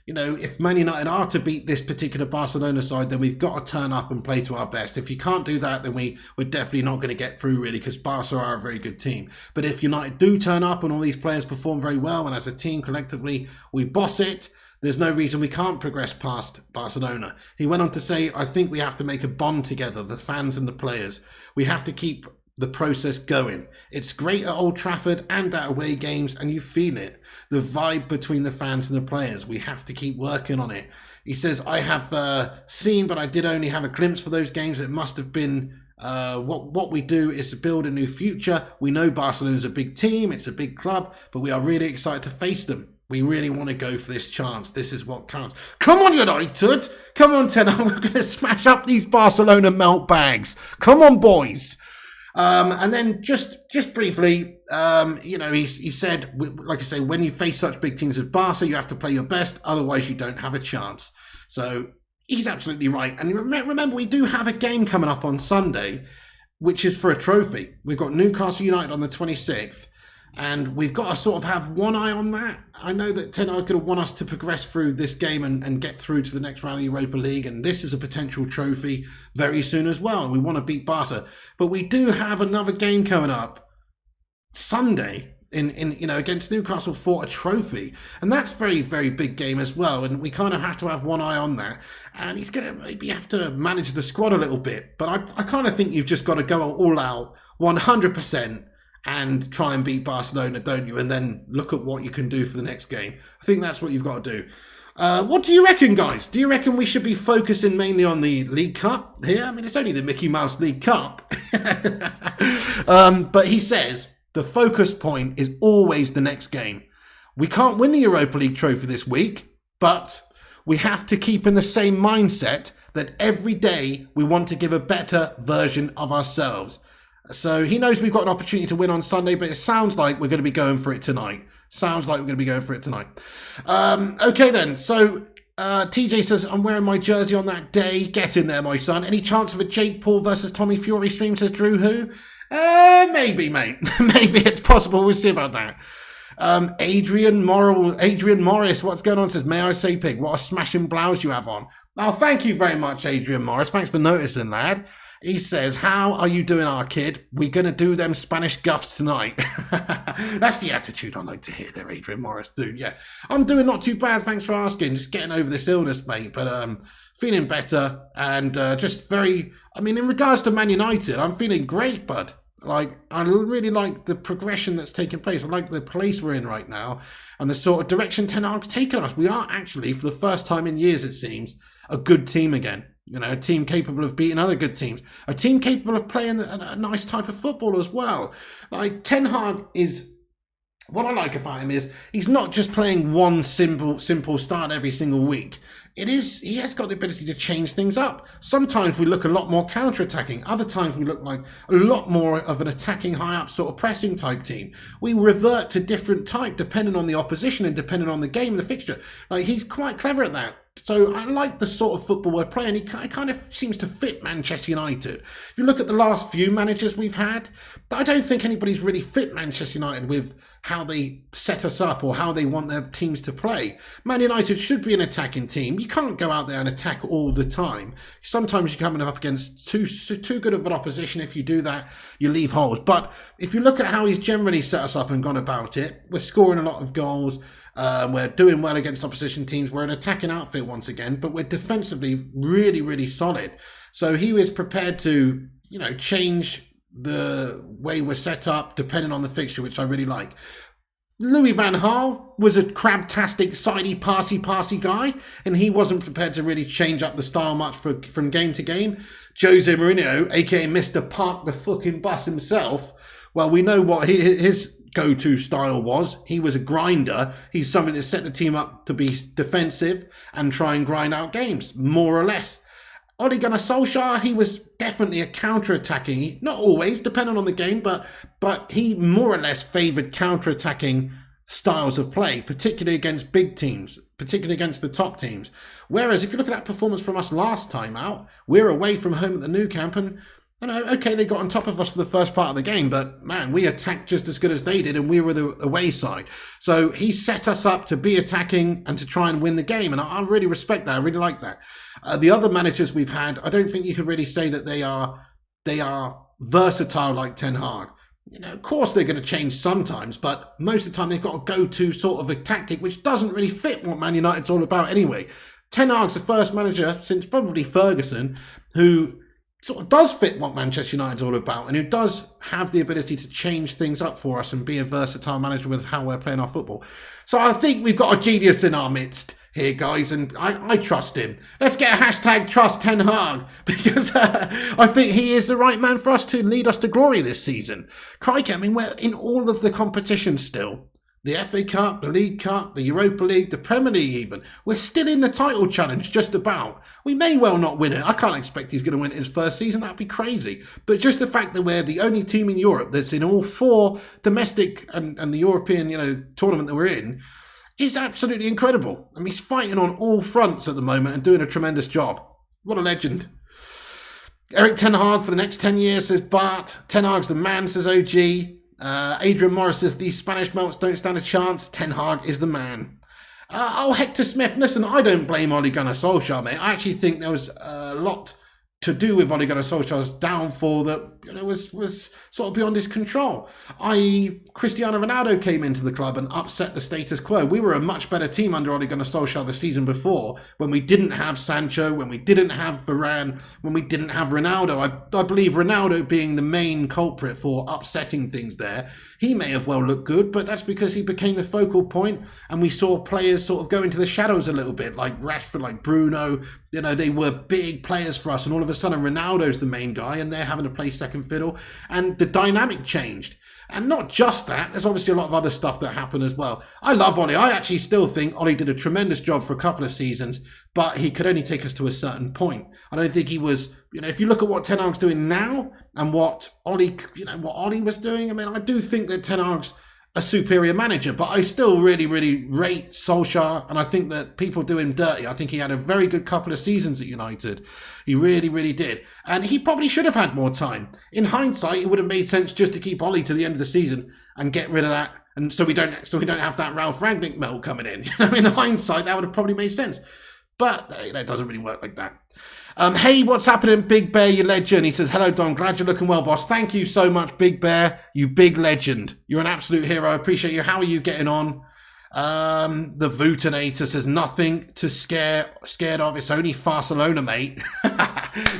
if Man United are to beat this particular Barcelona side, then we've got to turn up and play to our best. If you can't do that, then we're definitely not going to get through, really, because Barca are a very good team. But if United do turn up and all these players perform very well, and as a team collectively we boss it, there's no reason we can't progress past Barcelona. He went on to say, I think we have to make a bond together, the fans and the players. We have to keep the process going. It's great at Old Trafford and at away games, and you feel it. The vibe between the fans and the players. We have to keep working on it. He says, I have seen, but I did only have a glimpse for those games. It must have been what we do is to build a new future. We know Barcelona's a big team. It's a big club, but we are really excited to face them. We really want to go for this chance. This is what counts. Come on, United. Come on, Ten Hag. We're going to smash up these Barcelona melt bags. Come on, boys. And then just briefly, he said, like I say, when you face such big teams as Barca, you have to play your best, otherwise you don't have a chance. So he's absolutely right. And remember, we do have a game coming up on Sunday, which is for a trophy. We've got Newcastle United on the 26th. And we've got to sort of have one eye on that. I know that Ten Hag could have want us to progress through this game and get through to the next round of the Europa League. And this is a potential trophy very soon as well. We want to beat Barca. But we do have another game coming up Sunday in against Newcastle for a trophy. And that's very, very big game as well. And we kind of have to have one eye on that. And he's going to maybe have to manage the squad a little bit. But I kind of think you've just got to go all out 100%. And try and beat Barcelona, don't you? And then look at what you can do for the next game. I think that's what you've got to do. What do you reckon, guys? Do you reckon we should be focusing mainly on the League Cup here? I mean, it's only the Mickey Mouse League Cup. But he says the focus point is always the next game. We can't win the Europa League trophy this week, but we have to keep in the same mindset that every day we want to give a better version of ourselves. So he knows we've got an opportunity to win on Sunday, but it sounds like we're going to be going for it tonight. Okay then. So TJ says, I'm wearing my jersey on that day. Get in there, my son. Any chance of a Jake Paul versus Tommy Fury stream, says Drew Who? Maybe, mate. Maybe it's possible. We'll see about that. Adrian Morris, what's going on? Says, may I say, Pig, what a smashing blouse you have on. Oh, thank you very much, Adrian Morris. Thanks for noticing, lad. He says, how are you doing, our kid? We're going to do them Spanish guffs tonight. That's the attitude I like to hear there, Adrian Morris. Dude, yeah. I'm doing not too bad, thanks for asking. Just getting over this illness, mate. But feeling better and just very... I mean, in regards to Man United, I'm feeling great, bud. Like, I really like the progression that's taking place. I like the place we're in right now and the sort of direction Ten Hag's taken us. We are actually, for the first time in years, it seems, a good team again. You know, a team capable of beating other good teams. A team capable of playing a nice type of football as well. Like, Ten Hag is... What I like about him is he's not just playing one simple start every single week. He has got the ability to change things up. Sometimes we look a lot more counter-attacking. Other times we look like a lot more of an attacking, high-up sort of pressing type team. We revert to different type depending on the opposition and depending on the game and the fixture. Like, he's quite clever at that. So I like the sort of football we're playing. He kind of seems to fit Manchester United. If you look at the last few managers we've had, I don't think anybody's really fit Manchester United with how they set us up or how they want their teams to play. Man United should be an attacking team. You can't go out there and attack all the time. Sometimes you're coming up against too good of an opposition. If you do that, you leave holes. But if you look at how he's generally set us up and gone about it, we're scoring a lot of goals. We're doing well against opposition teams. We're an attacking outfit once again, but we're defensively really, really solid. So he was prepared to, change the way we're set up depending on the fixture, which I really like. Louis van Gaal was a crabtastic, sidey, passy guy, and he wasn't prepared to really change up the style much from game to game. Jose Mourinho, aka Mr. Park the fucking bus himself, well, we know what his go-to style was. He was a grinder. He's somebody that set the team up to be defensive and try and grind out games, more or less. Ole Gunnar Solskjaer, he was definitely a counter-attacking, not always, depending on the game, but he more or less favoured counter-attacking styles of play, particularly against big teams, particularly against the top teams. Whereas if you look at that performance from us last time out, we're away from home at the Nou Camp, and okay, they got on top of us for the first part of the game, but man, we attacked just as good as they did, and we were the away side. So he set us up to be attacking and to try and win the game, and I really respect that. I really like that. The other managers we've had, I don't think you could really say that they are versatile like Ten Hag. Of course they're going to change sometimes, but most of the time they've got a go-to sort of a tactic which doesn't really fit what Man United's all about anyway. Ten Hag's the first manager since probably Ferguson who sort of does fit what Manchester United's all about and who does have the ability to change things up for us and be a versatile manager with how we're playing our football. So I think we've got a genius in our midst here, guys, and I trust him. Let's get a hashtag trust Ten Hag, because I think he is the right man for us to lead us to glory this season. Crikey, I mean, we're in all of the competition still. the FA Cup, the League Cup, the Europa League, the Premier League even. We're still in the title challenge, just about. We may well not win it. I can't expect he's going to win it his first season. That'd be crazy. But just the fact that we're the only team in Europe that's in all 4 domestic and the European, tournament that we're in is absolutely incredible. I mean, he's fighting on all fronts at the moment and doing a tremendous job. What a legend. Eric Ten Hag for the next 10 years, says Bart. Ten Hag's the man, says OG. Adrian Morris says these Spanish melts don't stand a chance. Ten Hag is the man. Hector Smith, listen, I don't blame Ole Gunnar Solskjaer, mate. I actually think there was a lot to do with Ole Gunnar Solskjaer's downfall that was sort of beyond his control. I.e., Cristiano Ronaldo came into the club and upset the status quo. We were a much better team under Ole Gunnar Solskjaer the season before, when we didn't have Sancho, when we didn't have Varane, when we didn't have Ronaldo. I believe Ronaldo being the main culprit for upsetting things there. He may have well looked good, but that's because he became the focal point, and we saw players sort of go into the shadows a little bit, like Rashford, like Bruno. They were big players for us, and all of a sudden Ronaldo's the main guy, and they're having to play second fiddle, and the dynamic changed. And not just that, there's obviously a lot of other stuff that happened as well. I love Ole. I actually still think Ole did a tremendous job for a couple of seasons, but he could only take us to a certain point. I don't think he was, if you look at what Ten Hag's doing now and what Ole was doing, I mean, I do think that Ten Hag's a superior manager, but I still really, really rate Solskjaer, and I think that people do him dirty. I think he had a very good couple of seasons at United. He really, really did. And he probably should have had more time. In hindsight, it would have made sense just to keep Ole to the end of the season and get rid of that, and so we don't have that Ralph Rangnick melt coming in. In hindsight, that would have probably made sense. But it doesn't really work like that. Hey, what's happening, Big Bear, you legend? He says, hello, Don. Glad you're looking well, boss. Thank you so much, Big Bear. You big legend. You're an absolute hero. I appreciate you. How are you getting on? The Vootinator says, nothing to scared of. It's only Barcelona, mate.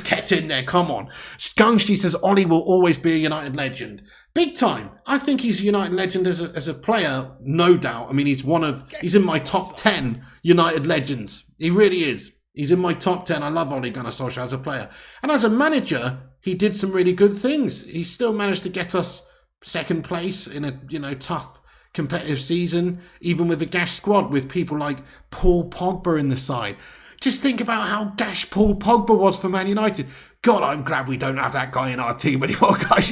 Get in there. Come on. Skungshi says, Ole will always be a United legend. Big time. I think he's a United legend as a player, no doubt. I mean, he's in my top 10 United legends. He really is. He's in my top 10. I love Ole Gunnar Solskjaer as a player. And as a manager, he did some really good things. He still managed to get us second place in a, tough competitive season, even with a gash squad with people like Paul Pogba in the side. Just think about how gash Paul Pogba was for Man United. God, I'm glad we don't have that guy in our team anymore, guys.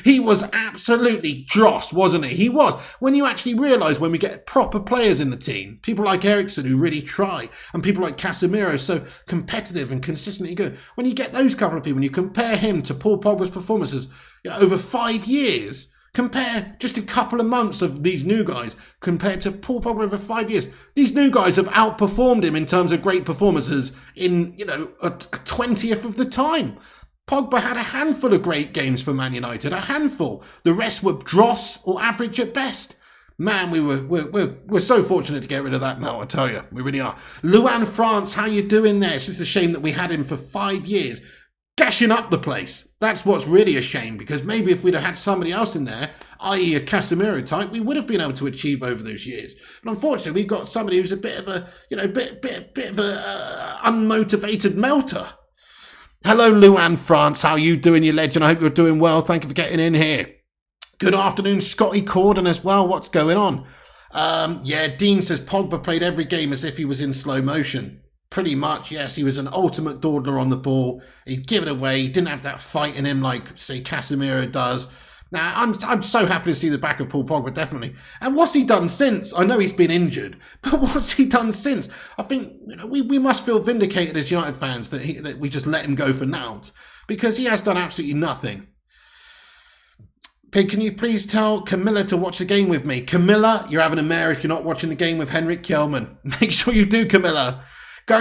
He was absolutely dross, wasn't he? He was. When you actually realise when we get proper players in the team, people like Eriksen who really try, and people like Casemiro, so competitive and consistently good. When you get those couple of people and you compare him to Paul Pogba's performances over 5 years, compare just a couple of months of these new guys compared to Paul Pogba over 5 years. These new guys have outperformed him in terms of great performances in, a 20th of the time. Pogba had a handful of great games for Man United, a handful. The rest were dross or average at best. Man, we're so fortunate to get rid of that now, I tell you. We really are. Luan France, how you doing there? It's just a shame that we had him for 5 years, gashing up the place. That's what's really a shame, because maybe if we'd have had somebody else in there, i.e. a Casemiro type, we would have been able to achieve over those years. But unfortunately, we've got somebody who's a bit of a, bit of a unmotivated melter. Hello, Luan France. How you doing, you legend? I hope you're doing well. Thank you for getting in here. Good afternoon, Scotty Corden as well. What's going on? Dean says Pogba played every game as if he was in slow motion. Pretty much, yes. He was an ultimate dawdler on the ball. He'd give it away. He didn't have that fight in him like, say, Casemiro does. Now, I'm so happy to see the back of Paul Pogba, definitely. And what's he done since? I know he's been injured, but what's he done since? I think we must feel vindicated as United fans that we just let him go for now, because he has done absolutely nothing. Pig, can you please tell Camilla to watch the game with me? Camilla, you're having a mare if you're not watching the game with Henrik Kjellman. Make sure you do, Camilla.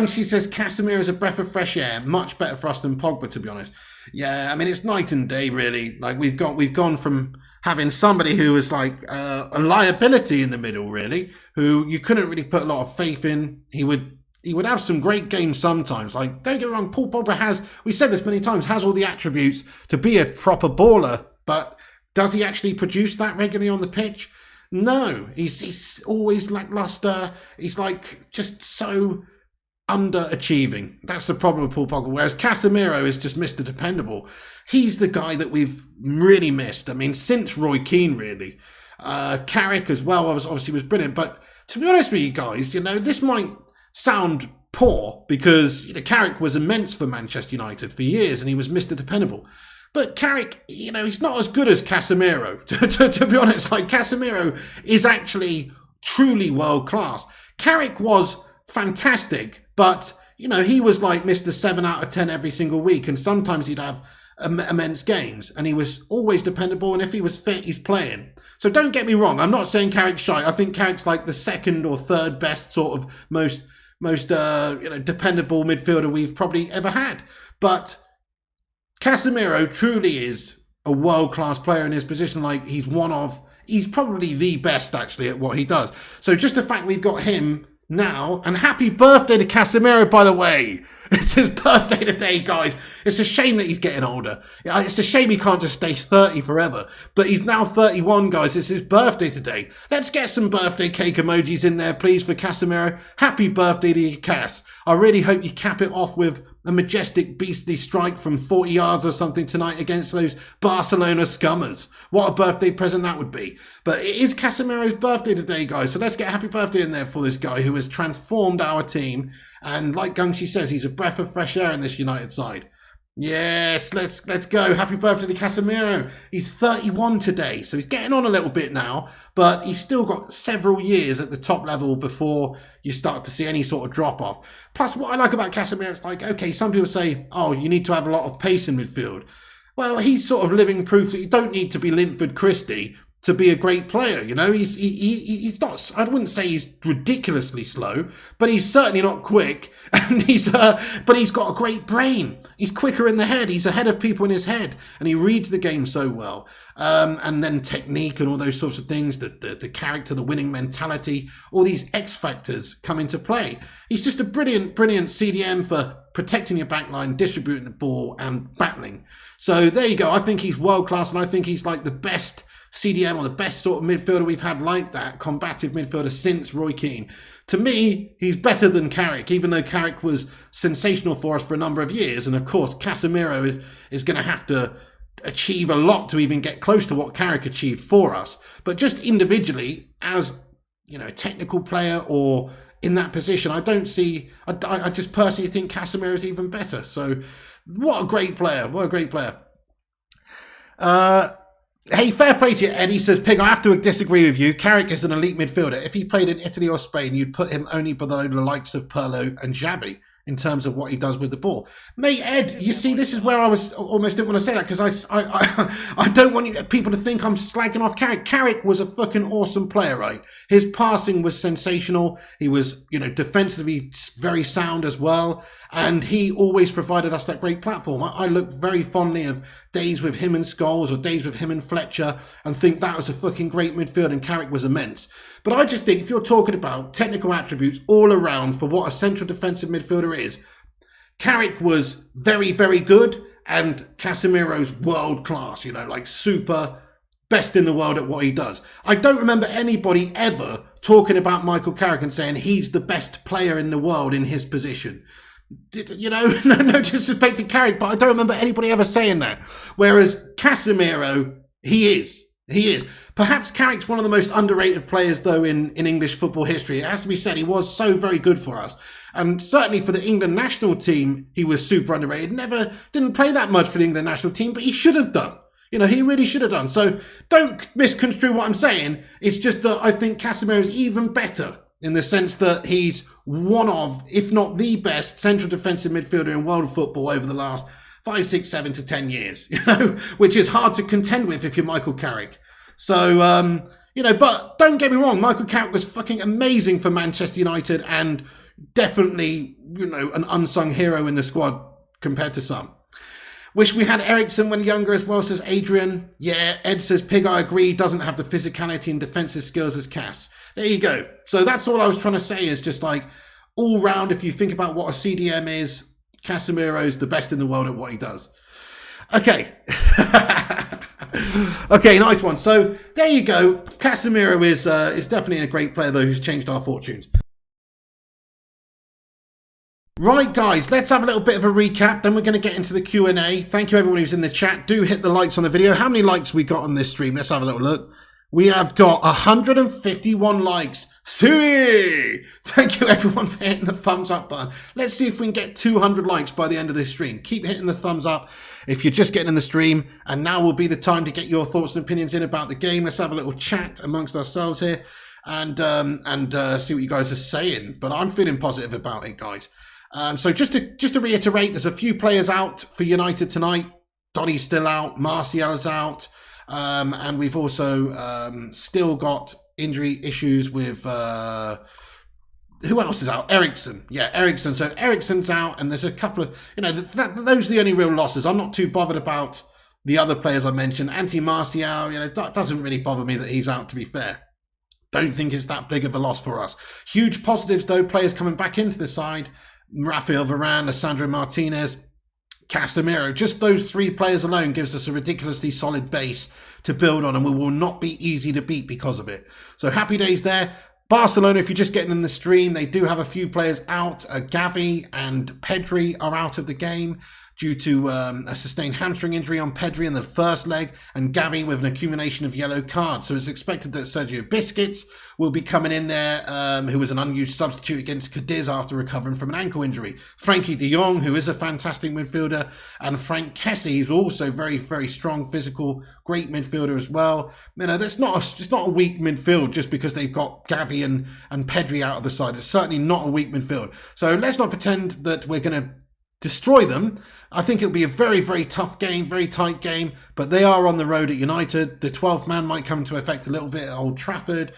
She says Casemiro is a breath of fresh air. Much better for us than Pogba, to be honest. Yeah, I mean, it's night and day, really. Like we've gone from having somebody who was like a liability in the middle, really, who you couldn't really put a lot of faith in. He would have some great games sometimes. Like, don't get me wrong, Paul Pogba has, we said this many times, has all the attributes to be a proper baller, but does he actually produce that regularly on the pitch? No, he's always lackluster. He's like just so underachieving. That's the problem with Paul Pogba. Whereas Casemiro is just Mr. Dependable. He's the guy that we've really missed. I mean, since Roy Keane, really. Carrick as well obviously was brilliant. But to be honest with you guys, you know, this might sound poor because, you know, Carrick was immense for Manchester United for years and he was Mr. Dependable. But Carrick, you know, he's not as good as Casemiro. To be honest, like Casemiro is actually truly world class. Carrick was fantastic, but, you know, he was like Mr. 7 out of 10 every single week. And sometimes he'd have immense games and he was always dependable. And if he was fit, he's playing. So don't get me wrong. I'm not saying Carrick's shy. I think Carrick's like the second or third best sort of most you know, dependable midfielder we've probably ever had. But Casemiro truly is a world-class player in his position. Like, he's probably the best actually at what he does. So just the fact we've got him now, and happy birthday to Casemiro, by the way. It's his birthday today, guys. It's a shame that he's getting older. It's a shame he can't just stay 30 forever. But he's now 31, guys. It's his birthday today. Let's get some birthday cake emojis in there, please, for Casemiro. Happy birthday to you, Cass. I really hope you cap it off with a majestic, beastly strike from 40 yards or something tonight against those Barcelona scummers. What a birthday present that would be. But it is Casemiro's birthday today, guys. So let's get a happy birthday in there for this guy who has transformed our team. And like Gungshi says, he's a breath of fresh air in this United side. Yes, let's go. Happy birthday to Casemiro. He's 31 today, so he's getting on a little bit now, but he's still got several years at the top level before you start to see any sort of drop-off. Plus, what I like about Casemiro, it's like, okay, some people say, oh, you need to have a lot of pace in midfield. Well, he's sort of living proof that you don't need to be Linford Christie to be a great player. You know, he's not, I wouldn't say he's ridiculously slow, but he's certainly not quick. And but he's got a great brain. He's quicker in the head. He's ahead of people in his head, and he reads the game so well. And then technique and all those sorts of things, the character, the winning mentality, all these X factors come into play. He's just a brilliant CDM for protecting your backline, distributing the ball, and battling. So there you go. I think he's world class, and I think he's like the best CDM or the best sort of midfielder we've had like that, combative midfielder since Roy Keane. To me, he's better than Carrick, even though Carrick was sensational for us for a number of years. And of course, Casemiro is going to have to achieve a lot to even get close to what Carrick achieved for us. But just individually, as, you know, a technical player or in that position, I just personally think Casemiro is even better. So what a great player. What a great player. Hey, fair play to you, Eddie says, Pig, I have to disagree with you. Carrick is an elite midfielder. If he played in Italy or Spain, you'd put him only below the likes of Pirlo and Xavi in terms of what he does with the ball. Mate, Ed, you see, this is where I was almost didn't want to say that because I don't want people to think I'm slagging off Carrick. Carrick was a fucking awesome player, right? His passing was sensational. He was, you know, defensively very sound as well. And he always provided us that great platform. I look very fondly of days with him and Scholes or days with him and Fletcher and think that was a fucking great midfield, and Carrick was immense. But I just think if you're talking about technical attributes all around for what a central defensive midfielder is, Carrick was very, very good, and Casemiro's world class, you know, like super best in the world at what he does. I don't remember anybody ever talking about Michael Carrick and saying he's the best player in the world in his position. You know, no disrespect to Carrick, but I don't remember anybody ever saying that. Whereas Casemiro, he is. Perhaps Carrick's one of the most underrated players, though, in English football history. It has to be said, he was so very good for us. And certainly for the England national team, he was super underrated. Didn't play that much for the England national team, but he should have done. You know, he really should have done. So don't misconstrue what I'm saying. It's just that I think Casemiro is even better in the sense that he's one of, if not the best, central defensive midfielder in world football over the last 5, 6, 7 to 10 years, you know, which is hard to contend with if you're Michael Carrick. So, you know, but don't get me wrong, Michael Carrick was fucking amazing for Manchester United and definitely, you know, an unsung hero in the squad compared to some. Wish we had Ericsson when younger as well, says Adrian. Yeah, Ed says, Pig, I agree, doesn't have the physicality and defensive skills as Cass. There you go. So that's all I was trying to say is just like all round, if you think about what a CDM is, Casemiro's the best in the world at what he does. Okay. Okay, nice one. So there you go. Casemiro is definitely a great player, though, who's changed our fortunes. Right, guys, let's have a little bit of a recap. Then we're going to get into the Q&A. Thank you, everyone who's in the chat. Do hit the likes on the video. How many likes we got on this stream? Let's have a little look. We have got 151 likes. See! Thank you everyone for hitting the thumbs up button. Let's see if we can get 200 likes by the end of this stream. Keep hitting the thumbs up if you're just getting in the stream. And now will be the time to get your thoughts and opinions in about the game. Let's have a little chat amongst ourselves here and see what you guys are saying. But I'm feeling positive about it, guys. So just to reiterate, there's a few players out for United tonight. Donny's still out. Martial's out. And we've also still got injury issues with who else is out? Ericsson. Yeah, Ericsson. So Ericsson's out, and there's a couple of, those are the only real losses. I'm not too bothered about the other players I mentioned. Martial, that doesn't really bother me that he's out, to be fair. Don't think it's that big of a loss for us. Huge positives, though, players coming back into the side. Rafael Varane, Lisandro Martinez, Casemiro. Just those three players alone gives us a ridiculously solid base to build on, and we will not be easy to beat because of it. So happy days there. Barcelona, if you're just getting in the stream, they do have a few players out. Gavi and Pedri are out of the game due to a sustained hamstring injury on Pedri in the first leg, and Gavi with an accumulation of yellow cards. So it's expected that Sergio Busquets will be coming in there, who was an unused substitute against Cadiz after recovering from an ankle injury. Frankie de Jong, who is a fantastic midfielder, and Frank Kessie, who's also very, very strong, physical, great midfielder as well. That's it's not a weak midfield just because they've got Gavi and Pedri out of the side. It's certainly not a weak midfield. So let's not pretend that we're going to destroy them. I think it'll be a very, very tough game, very tight game, but they are on the road at United. The 12th man might come into effect a little bit at Old Trafford.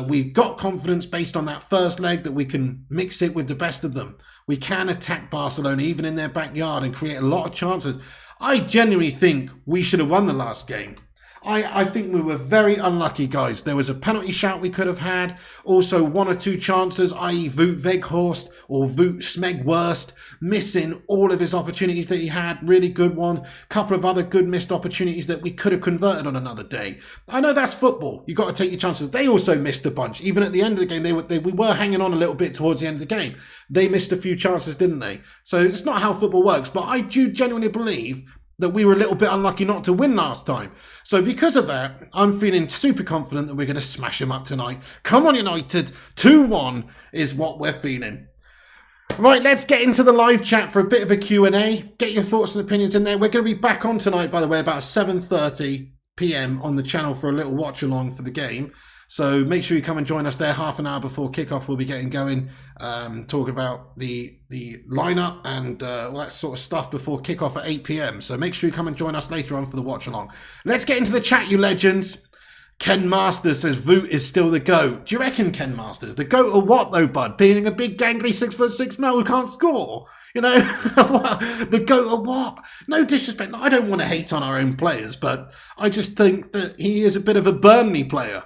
We've got confidence based on that first leg that we can mix it with the best of them. We can attack Barcelona even in their backyard and create a lot of chances. I genuinely think we should have won the last game. I think we were very unlucky, guys. There was a penalty shout we could have had. Also, one or two chances, i.e. Wout Weghorst or Wout Smegworst, missing all of his opportunities that he had. Really good one. Couple of other good missed opportunities that we could have converted on another day. I know that's football. You've got to take your chances. They also missed a bunch. Even at the end of the game, we were hanging on a little bit towards the end of the game. They missed a few chances, didn't they? So it's not how football works. But I do genuinely believe that we were a little bit unlucky not to win last time. So because of that, I'm feeling super confident that we're going to smash them up tonight. Come on, United. 2-1 is what we're feeling. Right, let's get into the live chat for a bit of a Q&A. Get your thoughts and opinions in there. We're going to be back on tonight, by the way, about 7:30 p.m. on the channel for a little watch along for the game. So make sure you come and join us there half an hour before kickoff. We'll be getting going, talking about the lineup and all that sort of stuff before kickoff at 8 p.m. So make sure you come and join us later on for the watch along. Let's get into the chat, you legends. Ken Masters says Wout is still the GOAT. Do you reckon, Ken Masters? The GOAT of what, though, bud? Being a big, gangly 6'6" male who can't score? The GOAT of what? No disrespect. I don't want to hate on our own players, but I just think that he is a bit of a Burnley player,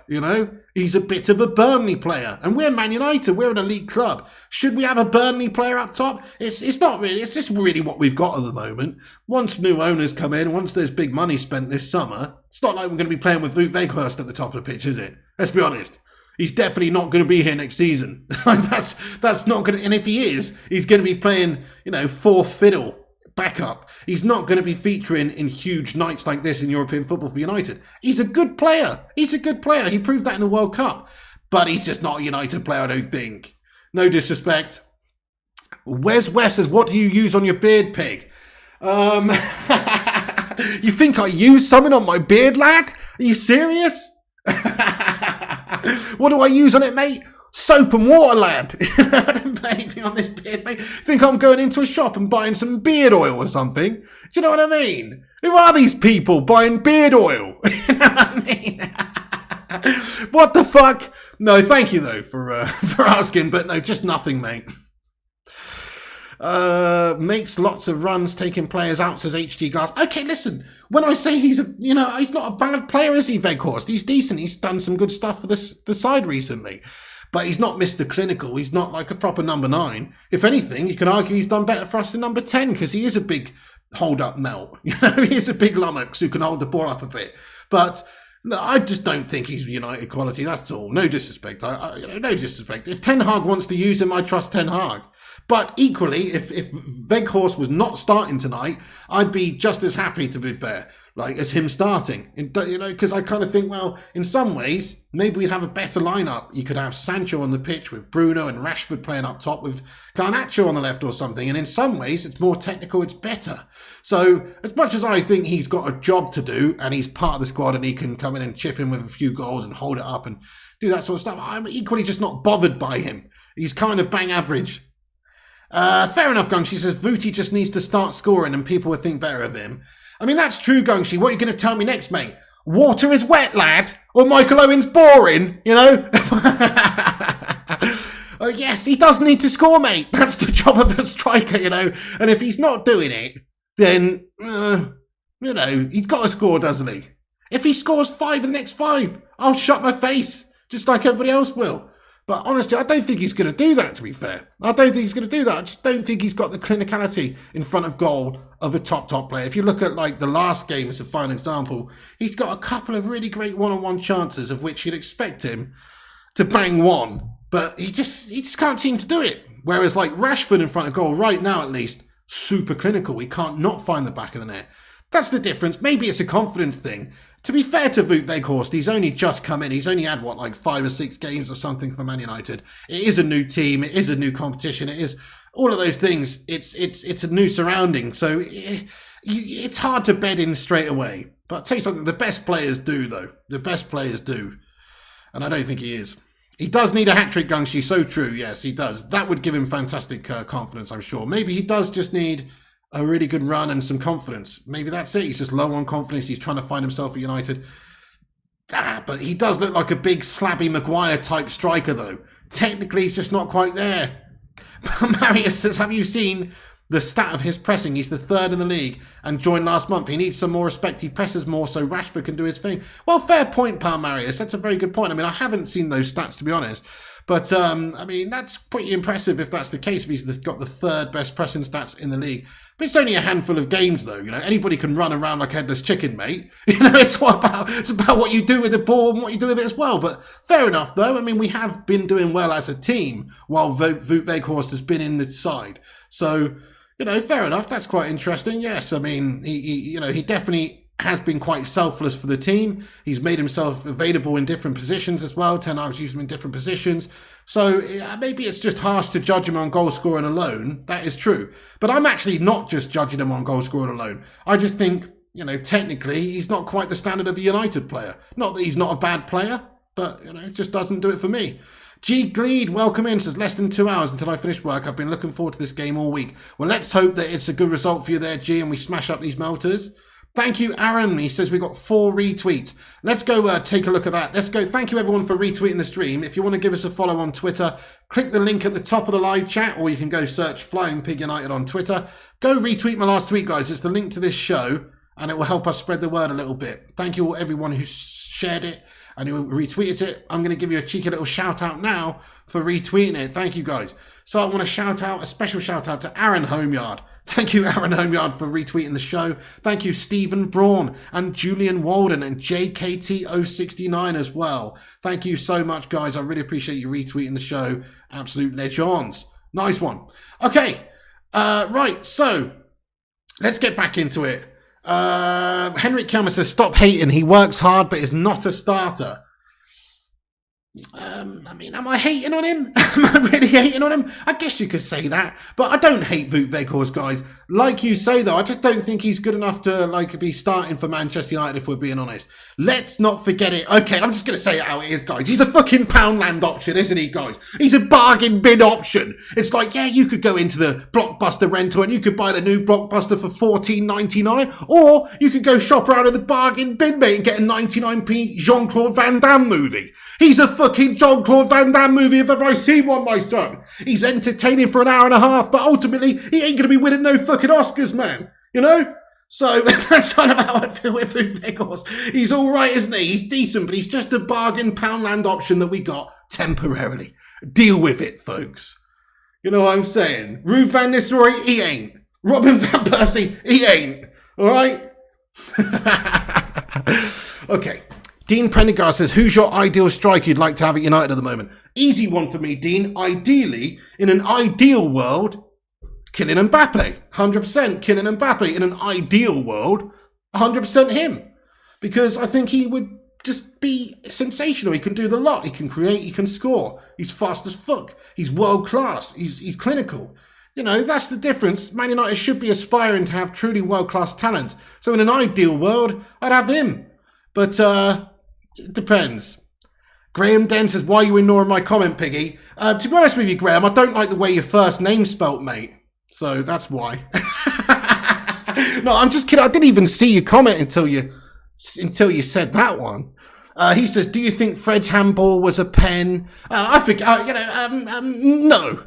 He's a bit of a Burnley player. And we're Man United. We're an elite club. Should we have a Burnley player up top? It's not really. It's just really what we've got at the moment. Once new owners come in, once there's big money spent this summer, it's not like we're going to be playing with Wout Weghorst at the top of the pitch, is it? Let's be honest. He's definitely not going to be here next season. That's not going to. And if he is, he's going to be playing, fourth fiddle backup. He's not going to be featuring in huge nights like this in European football for United. He's a good player. He's a good player. He proved that in the World Cup. But he's just not a United player, I don't think. No disrespect. Wes says, what do you use on your beard, pig? You think I use something on my beard, lad? Are you serious? What do I use on it, mate? Soap and water, lad. I don't put anything on this beard, mate. Think I'm going into a shop and buying some beard oil or something? Do you know what I mean? Who are these people buying beard oil? You know what I mean? What the fuck? No, thank you, though, for asking, but no, just nothing, mate. Makes lots of runs, taking players out, says HG Glass. Okay, listen, when I say he's not a bad player, is he, Weghorst? He's decent. He's done some good stuff for the side recently. But he's not Mr. Clinical. He's not like a proper number 9. If anything, you can argue he's done better for us than number 10 because he is a big hold-up melt. He is a big lummox who can hold the ball up a bit. But no, I just don't think he's United quality. That's all. No disrespect. No disrespect. If Ten Hag wants to use him, I trust Ten Hag. But equally, if Weghorst was not starting tonight, I'd be just as happy, to be fair. like as him starting. You know, because I kind of think, well, in some ways, maybe we'd have a better lineup. You could have Sancho on the pitch with Bruno and Rashford playing up top with Garnacho on the left or something. And in some ways, it's more technical, it's better. So as much as I think he's got a job to do and he's part of the squad and he can come in and chip in with a few goals and hold it up and do that sort of stuff, I'm equally just not bothered by him. He's kind of bang average. Fair enough, Gungshi says Vuti just needs to start scoring and people will think better of him. I mean, that's true, Gungshi. What are you going to tell me next, mate? Water is wet, lad? Or Michael Owen's boring, you know? Oh, yes, he does need to score, mate. That's the job of a striker, you know? And if he's not doing it, then, you know, he's got to score, doesn't he? If he scores 5 in the next 5, I'll shut my face, just like everybody else will. But honestly, I don't think he's going to do that, to be fair. I don't think he's going to do that. I just don't think he's got the clinicality in front of goal of a top player. If you look at like the last game as a fine example, he's got a couple of really great one-on-one chances of which you'd expect him to bang one. But he just can't seem to do it. Whereas like Rashford in front of goal right now, at least, super clinical. He can't not find the back of the net. That's the difference. Maybe it's a confidence thing. To be fair to Wout Weghorst, he's only just come in. He's only had, what, like 5 or 6 games or something for Man United. It is a new team. It is a new competition. It is all of those things. It's a new surrounding. So it's hard to bed in straight away. But I'll tell you something, the best players do, though. The best players do. And I don't think he is. He does need a hat-trick, Gungshi. So true. Yes, he does. That would give him fantastic confidence, I'm sure. Maybe he does just need a really good run and some confidence. Maybe that's it. He's just low on confidence. He's trying to find himself at United. But he does look like a big slabby Maguire type striker, though. Technically, he's just not quite there. Marius says, have you seen the stat of his pressing? He's the 3rd in the league and joined last month. He needs some more respect. He presses more so Rashford can do his thing. Well, fair point, pal Marius. That's a very good point. I mean, I haven't seen those stats, to be honest. But, I mean, that's pretty impressive if that's the case, if he's got the 3rd best pressing stats in the league. But it's only a handful of games, though. You know, anybody can run around like a headless chicken, mate. You know, it's about what you do with the ball and what you do with it as well. But fair enough, though. I mean, we have been doing well as a team while Wout Weghorst has been in the side. So, you know, fair enough. That's quite interesting. Yes, I mean, he definitely has been quite selfless for the team. He's made himself available in different positions as well. Ten Hag's used him in different positions. So maybe it's just harsh to judge him on goal scoring alone. That is true. But I'm actually not just judging him on goal scoring alone. I just think, you know, technically he's not quite the standard of a United player. Not that he's not a bad player, but, you know, it just doesn't do it for me. G. Gleed, welcome in, says less than 2 hours until I finish work. I've been looking forward to this game all week. Well, let's hope that it's a good result for you there, G, and we smash up these melters. Thank you, Aaron. He says we got 4 retweets. Let's go take a look at that. Let's go. Thank you, everyone, for retweeting the stream. If you want to give us a follow on Twitter, click the link at the top of the live chat, or you can go search Flying Pig United on Twitter. Go retweet my last tweet, guys. It's the link to this show, and it will help us spread the word a little bit. Thank you, everyone who shared it and who retweeted it. I'm going to give you a cheeky little shout out now for retweeting it. Thank you, guys. So I want to shout out, a special shout out to Aaron Homeyard. Thank you, Aaron Homeyard, for retweeting the show. Thank you, Stephen Braun and Julian Walden and JKT069 as well. Thank you so much, guys. I really appreciate you retweeting the show. Absolute legends. Nice one. Okay, right, so let's get back into it. Henrik Kelmer says, stop hating. He works hard, but is not a starter. I mean, am I hating on him? Am I really hating on him? I guess you could say that, but I don't hate Wout Weghorst, guys. Like you say, though, I just don't think he's good enough to be starting for Manchester United, if we're being honest. Let's not forget it. Okay, I'm just going to say it how it is, guys. He's a fucking Poundland option, isn't he, guys? He's a bargain bin option. It's like, yeah, you could go into the Blockbuster rental and you could buy the new Blockbuster for $14.99, or you could go shop around in the bargain bin, mate, and get a 99p Jean-Claude Van Damme movie. He's a fucking Jean-Claude Van Damme movie if ever I see one, my son. He's entertaining for an hour and a half, but ultimately, he ain't going to be winning no fucking Oscars, man. You know? So, that's kind of how I feel with Wout Weghorst. He's all right, isn't he? He's decent, but he's just a bargain Poundland option that we got temporarily. Deal with it, folks. You know what I'm saying? Ruud van Nistelrooy, he ain't. Robin van Persie, he ain't. All right? Okay. Dean Prendergast says, who's your ideal striker you'd like to have at United at the moment? Easy one for me, Dean. Ideally, in an ideal world, Kylian Mbappe. 100% Kylian Mbappe in an ideal world. 100% him. Because I think he would just be sensational. He can do the lot. He can create. He can score. He's fast as fuck. He's world class. He's clinical. You know, that's the difference. Man United should be aspiring to have truly world class talent. So in an ideal world, I'd have him. But it depends. Graham Den says, why are you ignoring my comment, Piggy? To be honest with you, Graham, I don't like the way your first name's spelt, mate. So that's why. No, I'm just kidding. I didn't even see your comment until you said that one. He says, do you think Fred's handball was a pen? I think, no.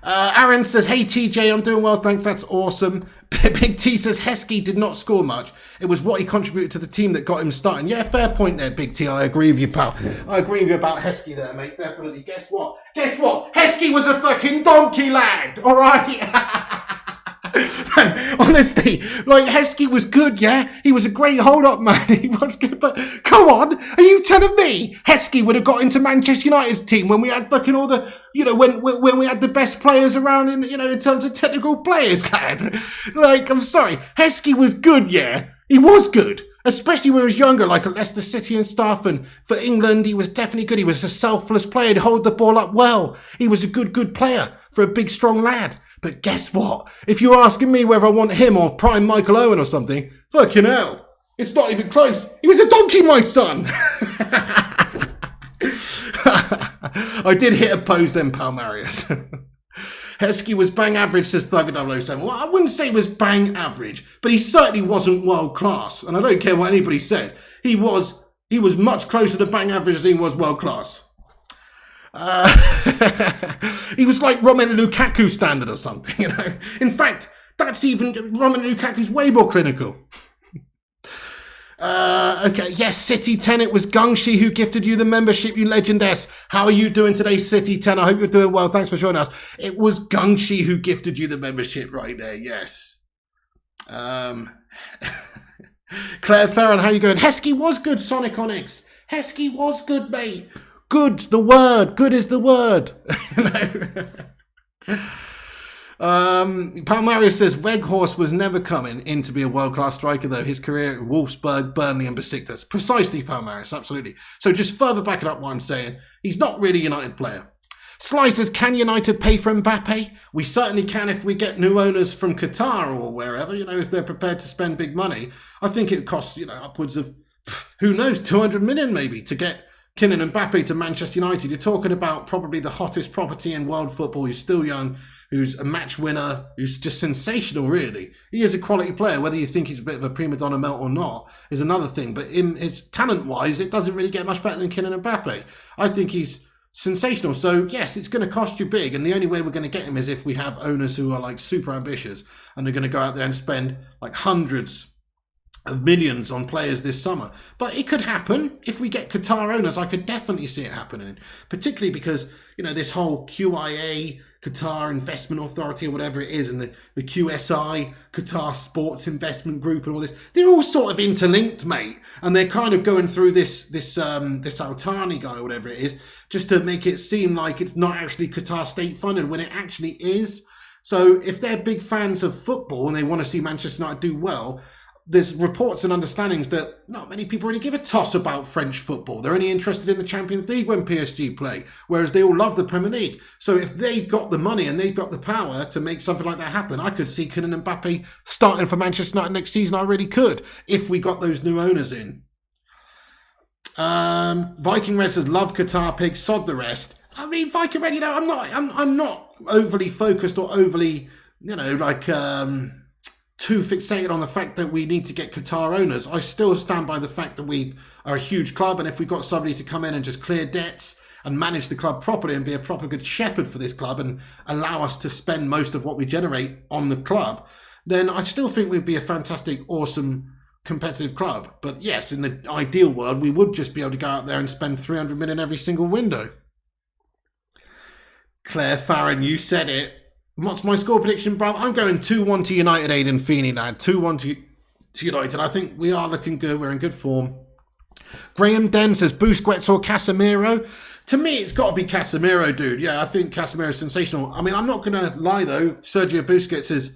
Aaron says, hey TJ, I'm doing well, thanks, that's awesome. Big T says, Heskey did not score much. It was what he contributed to the team that got him starting. Yeah, fair point there, Big T. I agree with you, pal. I agree with you about Heskey there, mate, definitely. Guess what? Heskey was a fucking donkey lad, all right? Honestly, like, Heskey was good, yeah? He was a great hold-up man. He was good, but come on, are you telling me Heskey would have got into Manchester United's team when we had fucking all the, you know, when we had the best players around in, you know, in terms of technical players, lad? Like, I'm sorry, Heskey was good, yeah? He was good. Especially when he was younger, like at Leicester City and stuff, and for England, he was definitely good. He was a selfless player. He'd hold the ball up well. He was a good player for a big, strong lad. But guess what? If you're asking me whether I want him or prime Michael Owen or something, fucking hell, it's not even close. He was a donkey, my son. I did hit a pose then, pal Marius. Heskey was bang average, says Thugger007. Well, I wouldn't say he was bang average, but he certainly wasn't world class. And I don't care what anybody says. He was much closer to bang average than he was world class. He was like Romelu Lukaku standard or something, you know. In fact, that's even Romelu Lukaku's way more clinical. Okay, yes, City 10, it was Gungshi who gifted you the membership, you legend S. How are you doing today, City 10? I hope you're doing well. Thanks for joining us. It was Gungshi who gifted you the membership right there, yes. Claire Farron, how are you going? Heskey was good, Sonic Onyx. Heskey was good, mate. Good's the word. Good is the word. Palmario says Weghorst was never coming in to be a world-class striker, though. His career at Wolfsburg, Burnley and Besiktas. Precisely, Palmaris, absolutely. So just further backing up what I'm saying, he's not really a United player. Sly says, can United pay for Mbappe? We certainly can if we get new owners from Qatar or wherever, you know, if they're prepared to spend big money. I think it costs, you know, upwards of, who knows, 200 million maybe to get Kylian Mbappe to Manchester United. You're talking about probably the hottest property in world football. He's still young, who's a match winner, who's just sensational, really. He is a quality player. Whether you think he's a bit of a prima donna melt or not is another thing. But in his talent-wise, it doesn't really get much better than Kylian Mbappe. I think he's sensational. So, yes, it's going to cost you big. And the only way we're going to get him is if we have owners who are, like, super ambitious and they're going to go out there and spend, like, hundreds of millions on players this summer. But it could happen if we get Qatar owners. I could definitely see it happening, particularly because, you know, this whole QIA, Qatar Investment Authority or whatever it is, and the QSI, Qatar Sports Investment Group and all this, they're all sort of interlinked, mate. And they're kind of going through this Al-Thani guy or whatever it is, just to make it seem like it's not actually Qatar state funded when it actually is. So if they're big fans of football and they want to see Manchester United do well, there's reports and understandings that not many people really give a toss about French football. They're only interested in the Champions League when PSG play, whereas they all love the Premier League. So if they've got the money and they've got the power to make something like that happen, I could see Kylian Mbappe starting for Manchester United next season. I really could, if we got those new owners in. Viking Red says, love Qatar pigs, sod the rest. I mean, Viking Red, you know, I'm not overly focused or overly, you know, like, too fixated on the fact that we need to get Qatar owners. I still stand by the fact that we are a huge club, and if we've got somebody to come in and just clear debts and manage the club properly and be a proper good shepherd for this club and allow us to spend most of what we generate on the club, then I still think we'd be a fantastic, awesome, competitive club. But yes, in the ideal world, we would just be able to go out there and spend 300 million every single window. Claire Farron, you said it. What's my score prediction, bro? I'm going 2-1 to United, Aidan Feeney, lad. 2-1 to United. I think we are looking good. We're in good form. Graham Den says, Busquets or Casemiro? To me, it's got to be Casemiro, dude. Yeah, I think Casemiro is sensational. I mean, I'm not going to lie, though. Sergio Busquets is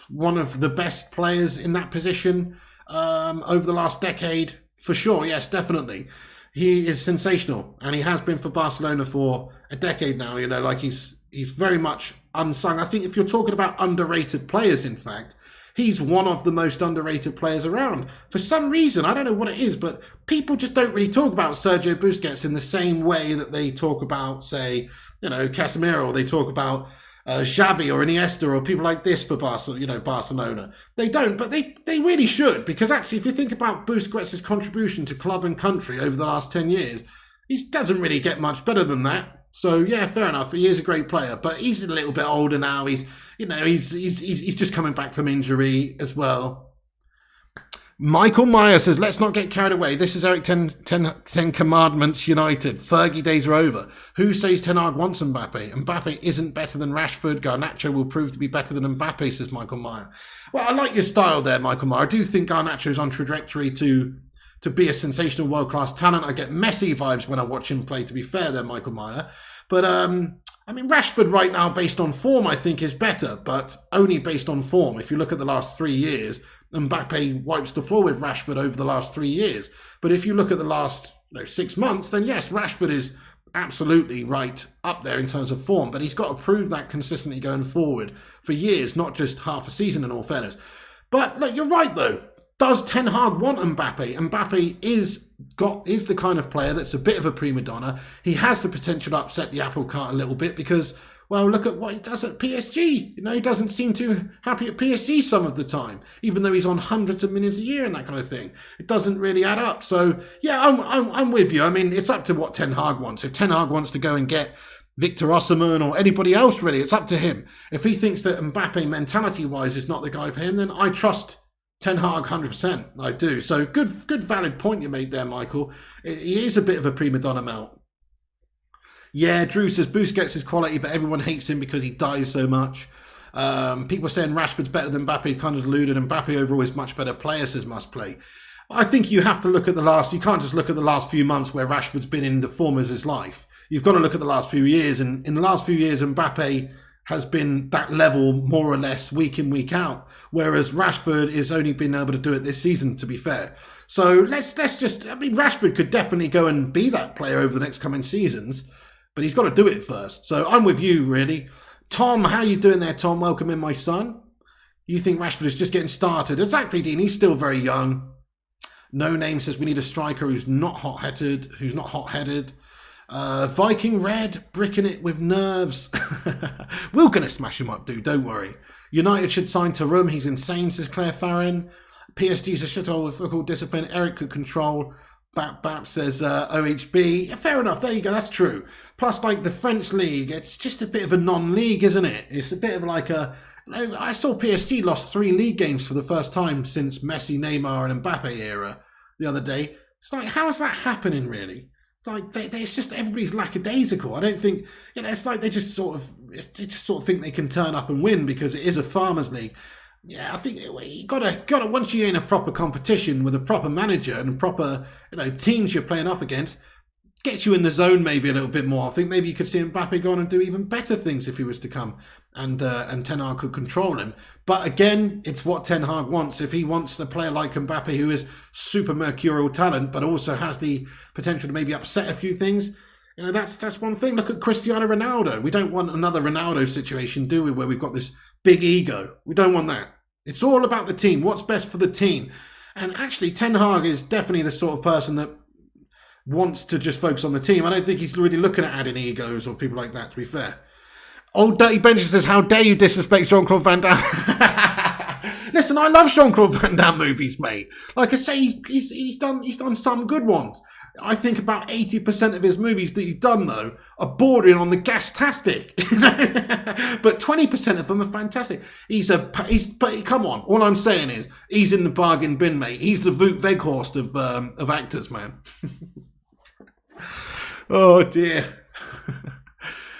one of the best players in that position over the last decade, for sure. Yes, definitely. He is sensational, and he has been for Barcelona for a decade now. You know, like he's very much unsung. I think if you're talking about underrated players, in fact, he's one of the most underrated players around. For some reason, I don't know what it is, but people just don't really talk about Sergio Busquets in the same way that they talk about, say, you know, Casemiro, or they talk about Xavi or Iniesta or people like this for Barcelona. They don't, but they really should, because actually, if you think about Busquets' contribution to club and country over the last 10 years, he doesn't really get much better than that. So yeah, fair enough. He is a great player, but he's a little bit older now. He's just coming back from injury as well. Michael Meyer says, let's not get carried away. This is Eric 10 Commandments United. Fergie days are over. Who says Ten Hag wants Mbappe? Mbappe isn't better than Rashford. Garnacho will prove to be better than Mbappe, says Michael Meyer. Well, I like your style there, Michael Meyer. I do think Garnacho's on trajectory to be a sensational world-class talent. I get Messi vibes when I watch him play, to be fair there, Michael Meyer. But, I mean, Rashford right now, based on form, I think is better, but only based on form. If you look at the last 3 years, Mbappe wipes the floor with Rashford over the last 3 years. But if you look at the last 6 months, then yes, Rashford is absolutely right up there in terms of form, but he's got to prove that consistently going forward for years, not just half a season, in all fairness. But look, you're right though. Does Ten Hag want Mbappe? Mbappe is the kind of player that's a bit of a prima donna. He has the potential to upset the apple cart a little bit because, well, look at what he does at PSG. You know, he doesn't seem too happy at PSG some of the time, even though he's on hundreds of millions a year and that kind of thing. It doesn't really add up. So, yeah, I'm with you. I mean, it's up to what Ten Hag wants. If Ten Hag wants to go and get Victor Osimhen or anybody else, really, it's up to him. If he thinks that Mbappe, mentality-wise, is not the guy for him, then I trust Ten Hag 100%. I do. So, good valid point you made there, Michael. He is a bit of a prima donna mount. Yeah, Drew says Busquets is quality, but everyone hates him because he dives so much. People saying Rashford's better than Mbappe, kind of deluded, and Mbappe overall is much better player, says Must Play. I think you have to look at you can't just look at the last few months where Rashford's been in the form of his life. You've got to look at the last few years, and in the last few years, Mbappe has been that level more or less week in, week out, whereas Rashford has only been able to do it this season, to be fair. So let's just, I mean, Rashford could definitely go and be that player over the next coming seasons, but he's got to do it first. So I'm with you, really. Tom, how you doing there, Tom? Welcome in, my son. You think Rashford is just getting started? Exactly, Dean. He's still very young. No Name says we need a striker who's not hot-headed. Viking Red, bricking it with nerves. We're going to smash him up, dude. Don't worry. United should sign Tarum. He's insane, says Claire Farron. PSG's a shithole with football discipline. Eric could control. Bap says OHB. Yeah, fair enough. There you go. That's true. Plus, like the French league, it's just a bit of a non-league, isn't it? It's a bit of like a... I saw PSG lost 3 league games for the first time since Messi, Neymar and Mbappe era the other day. It's like, how is that happening, really? Like, it's just everybody's lackadaisical. I don't think, it's like they just sort of think they can turn up and win because it is a farmers league. Yeah, I think you gotta once you're in a proper competition with a proper manager and proper teams you're playing up against, get you in the zone maybe a little bit more. I think maybe you could see Mbappe go on and do even better things if he was to come and Ten Hag could control him. But again, it's what Ten Hag wants. If he wants a player like Mbappe who is super mercurial talent but also has the potential to maybe upset a few things, that's one thing. Look at Cristiano Ronaldo. We don't want another Ronaldo situation, do we, where we've got this big ego. We don't want that. It's all about the team. What's best for the team? And actually, Ten Hag is definitely the sort of person that wants to just focus on the team. I don't think he's really looking at adding egos or people like that, to be fair. Old Dirty Benjamin says, how dare you disrespect Jean-Claude Van Damme? Listen, I love Jean-Claude Van Damme movies, mate. Like I say, he's done some good ones. I think about 80% of his movies that he's done, though, are bordering on the gas-tastic. But 20% of them are fantastic. But come on, all I'm saying is, he's in the bargain bin, mate. He's the Wout Weghorst of actors, man. Oh, dear.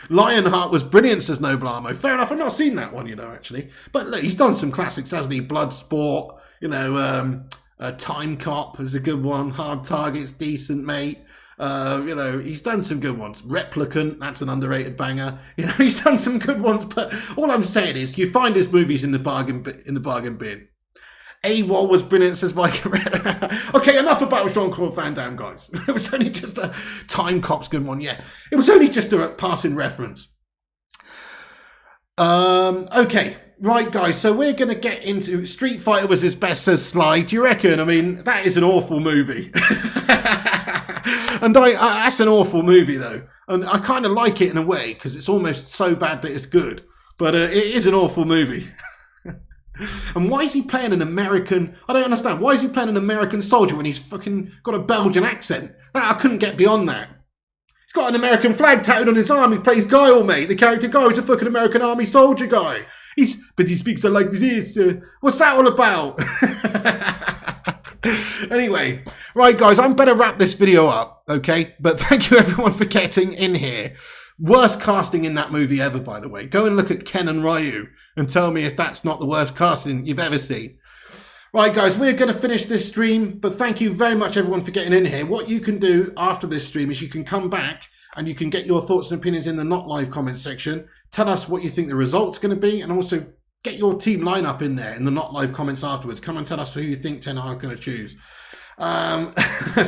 Lionheart was brilliant, says Noblamo. Fair enough, I've not seen that one, actually. But look, he's done some classics, hasn't he? Bloodsport, Time Cop is a good one. Hard Target's decent, mate. You know, he's done some good ones. Replicant, that's an underrated banger. You know, he's done some good ones. But all I'm saying is, you find his movies in the bargain bin. AWOL was brilliant, says Mike. Okay, enough about Jean-Claude Van Damme, guys. It was only just a Time Cop's good one, yeah. It was only just a passing reference. Okay, right, guys, so we're going to get into Street Fighter was his best, says Sly. Do you reckon? I mean, that is an awful movie. And that's an awful movie, though. And I kind of like it in a way, because it's almost so bad that it's good. But it is an awful movie. And why is he playing an American... I don't understand. Why is he playing an American soldier when he's fucking got a Belgian accent? I couldn't get beyond that. He's got an American flag tattooed on his arm. He plays Guile, mate. The character Guile is a fucking American army soldier guy. But he speaks like this. What's that all about? Anyway, right, guys, I'm better wrap this video up, okay? But thank you, everyone, for getting in here. Worst casting in that movie ever, by the way. Go and look at Ken and Ryu and tell me if that's not the worst casting you've ever seen. Right, guys, we're going to finish this stream, but thank you very much, everyone, for getting in here. What you can do after this stream is you can come back and you can get your thoughts and opinions in the not live comment section. Tell us what you think the result's going to be, and also get your team lineup in there in the not live comments afterwards. Come and tell us who you think Ten Hag's going to choose.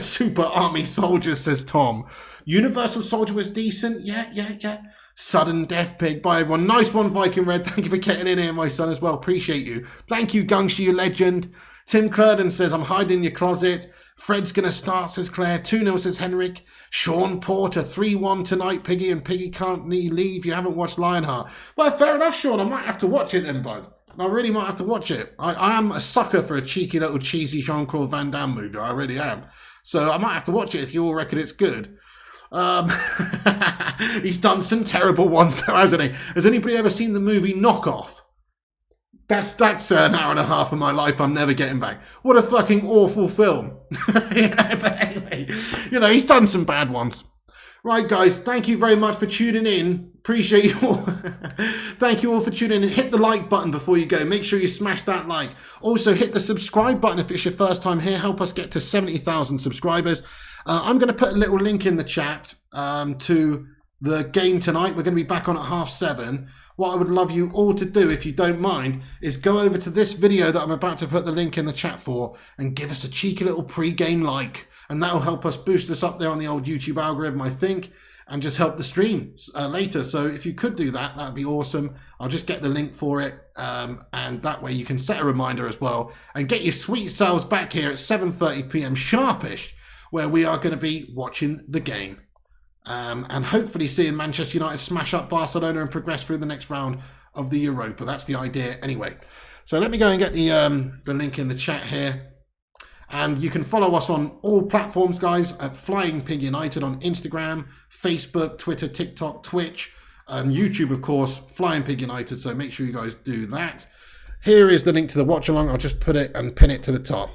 Super Army Soldier, says Tom. Universal Soldier was decent. Yeah. Sudden Death Pig. Bye, everyone. Nice one, Viking Red. Thank you for getting in here, my son, as well. Appreciate you. Thank you, Gungshi, you legend. Tim Clurden says, I'm hiding in your closet. Fred's going to start, says Claire. 2-0, says Henrik. Sean Porter, 3-1 tonight, Piggy, and Piggy can't leave. You haven't watched Lionheart. Well, fair enough, Sean. I might have to watch it then, bud. I really might have to watch it. I am a sucker for a cheeky little cheesy Jean-Claude Van Damme movie. I really am. So I might have to watch it if you all reckon it's good. He's done some terrible ones though, hasn't he? Has anybody ever seen the movie Knockoff? That's an hour and a half of my life I'm never getting back. What a fucking awful film. But anyway, he's done some bad ones. Right, guys, thank you very much for tuning in. Appreciate you all. Thank you all for tuning in. Hit the like button before you go. Make sure you smash that like. Also, hit the subscribe button if it's your first time here. Help us get to 70,000 subscribers. I'm going to put a little link in the chat to the game tonight. We're going to be back on at 7:30. What I would love you all to do, if you don't mind, is go over to this video that I'm about to put the link in the chat for and give us a cheeky little pre-game like. And that'll help us boost us up there on the old YouTube algorithm, I think, and just help the stream later. So if you could do that, that'd be awesome. I'll just get the link for it. And that way you can set a reminder as well and get your sweet selves back here at 7:30 p.m. sharpish, where we are going to be watching the game. And hopefully seeing Manchester United smash up Barcelona and progress through the next round of the Europa. That's the idea anyway. So let me go and get the link in the chat here. And you can follow us on all platforms, guys, at Flying Pig United on Instagram, Facebook, Twitter, TikTok, Twitch, and YouTube, of course, Flying Pig United. So make sure you guys do that. Here is the link to the watch along. I'll just put it and pin it to the top.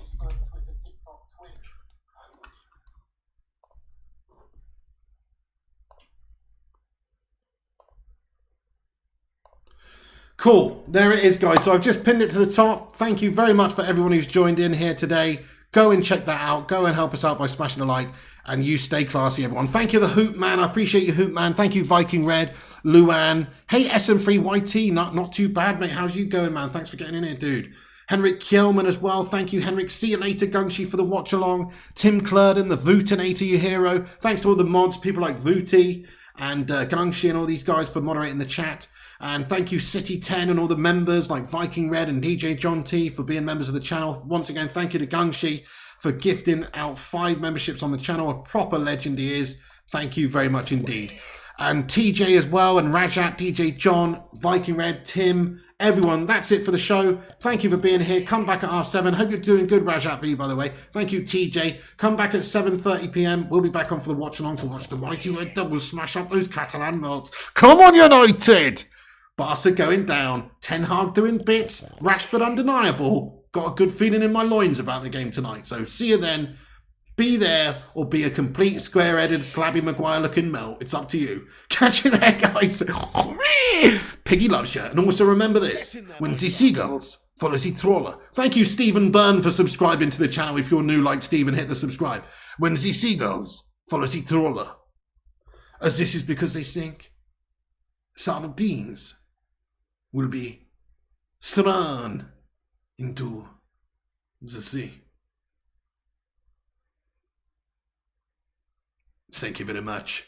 Cool. There it is, guys. So I've just pinned it to the top. Thank you very much for everyone who's joined in here today. Go and check that out. Go and help us out by smashing a like. And you stay classy, everyone. Thank you, the Hoop Man. I appreciate you, Hoop Man. Thank you, Viking Red, Luan. Hey, SM3YT. Not too bad, mate. How's you going, man? Thanks for getting in here, dude. Henrik Kjellman as well. Thank you, Henrik. See you later, Gungshi, for the watch along. Tim Clurden, the Vootinator, you hero. Thanks to all the mods, people like Vooty and Gungshi and all these guys for moderating the chat. And thank you, City10 and all the members like Viking Red and DJ John T for being members of the channel. Once again, thank you to Gungshi for gifting out 5 memberships on the channel. A proper legend he is. Thank you very much indeed. And TJ as well, and Rajat, DJ John, Viking Red, Tim, everyone. That's it for the show. Thank you for being here. Come back at 7:30. Hope you're doing good, Rajat V, by the way. Thank you, TJ. Come back at 7:30 p.m. We'll be back on for the watch along to watch the mighty Red Devils smash up those Catalan notes. Come on, United! Barca going down, Ten Hag doing bits, Rashford undeniable. Got a good feeling in my loins about the game tonight. So see you then. Be there or be a complete square-headed Slabby Maguire looking melt. It's up to you. Catch you there, guys. Piggy loves you. And also remember this. When the seagulls follow the trawler. Thank you, Stephen Byrne, for subscribing to the channel. If you're new like Stephen, hit the subscribe. When the seagulls for the troller. As this is because they think sardines will be thrown into the sea. Thank you very much.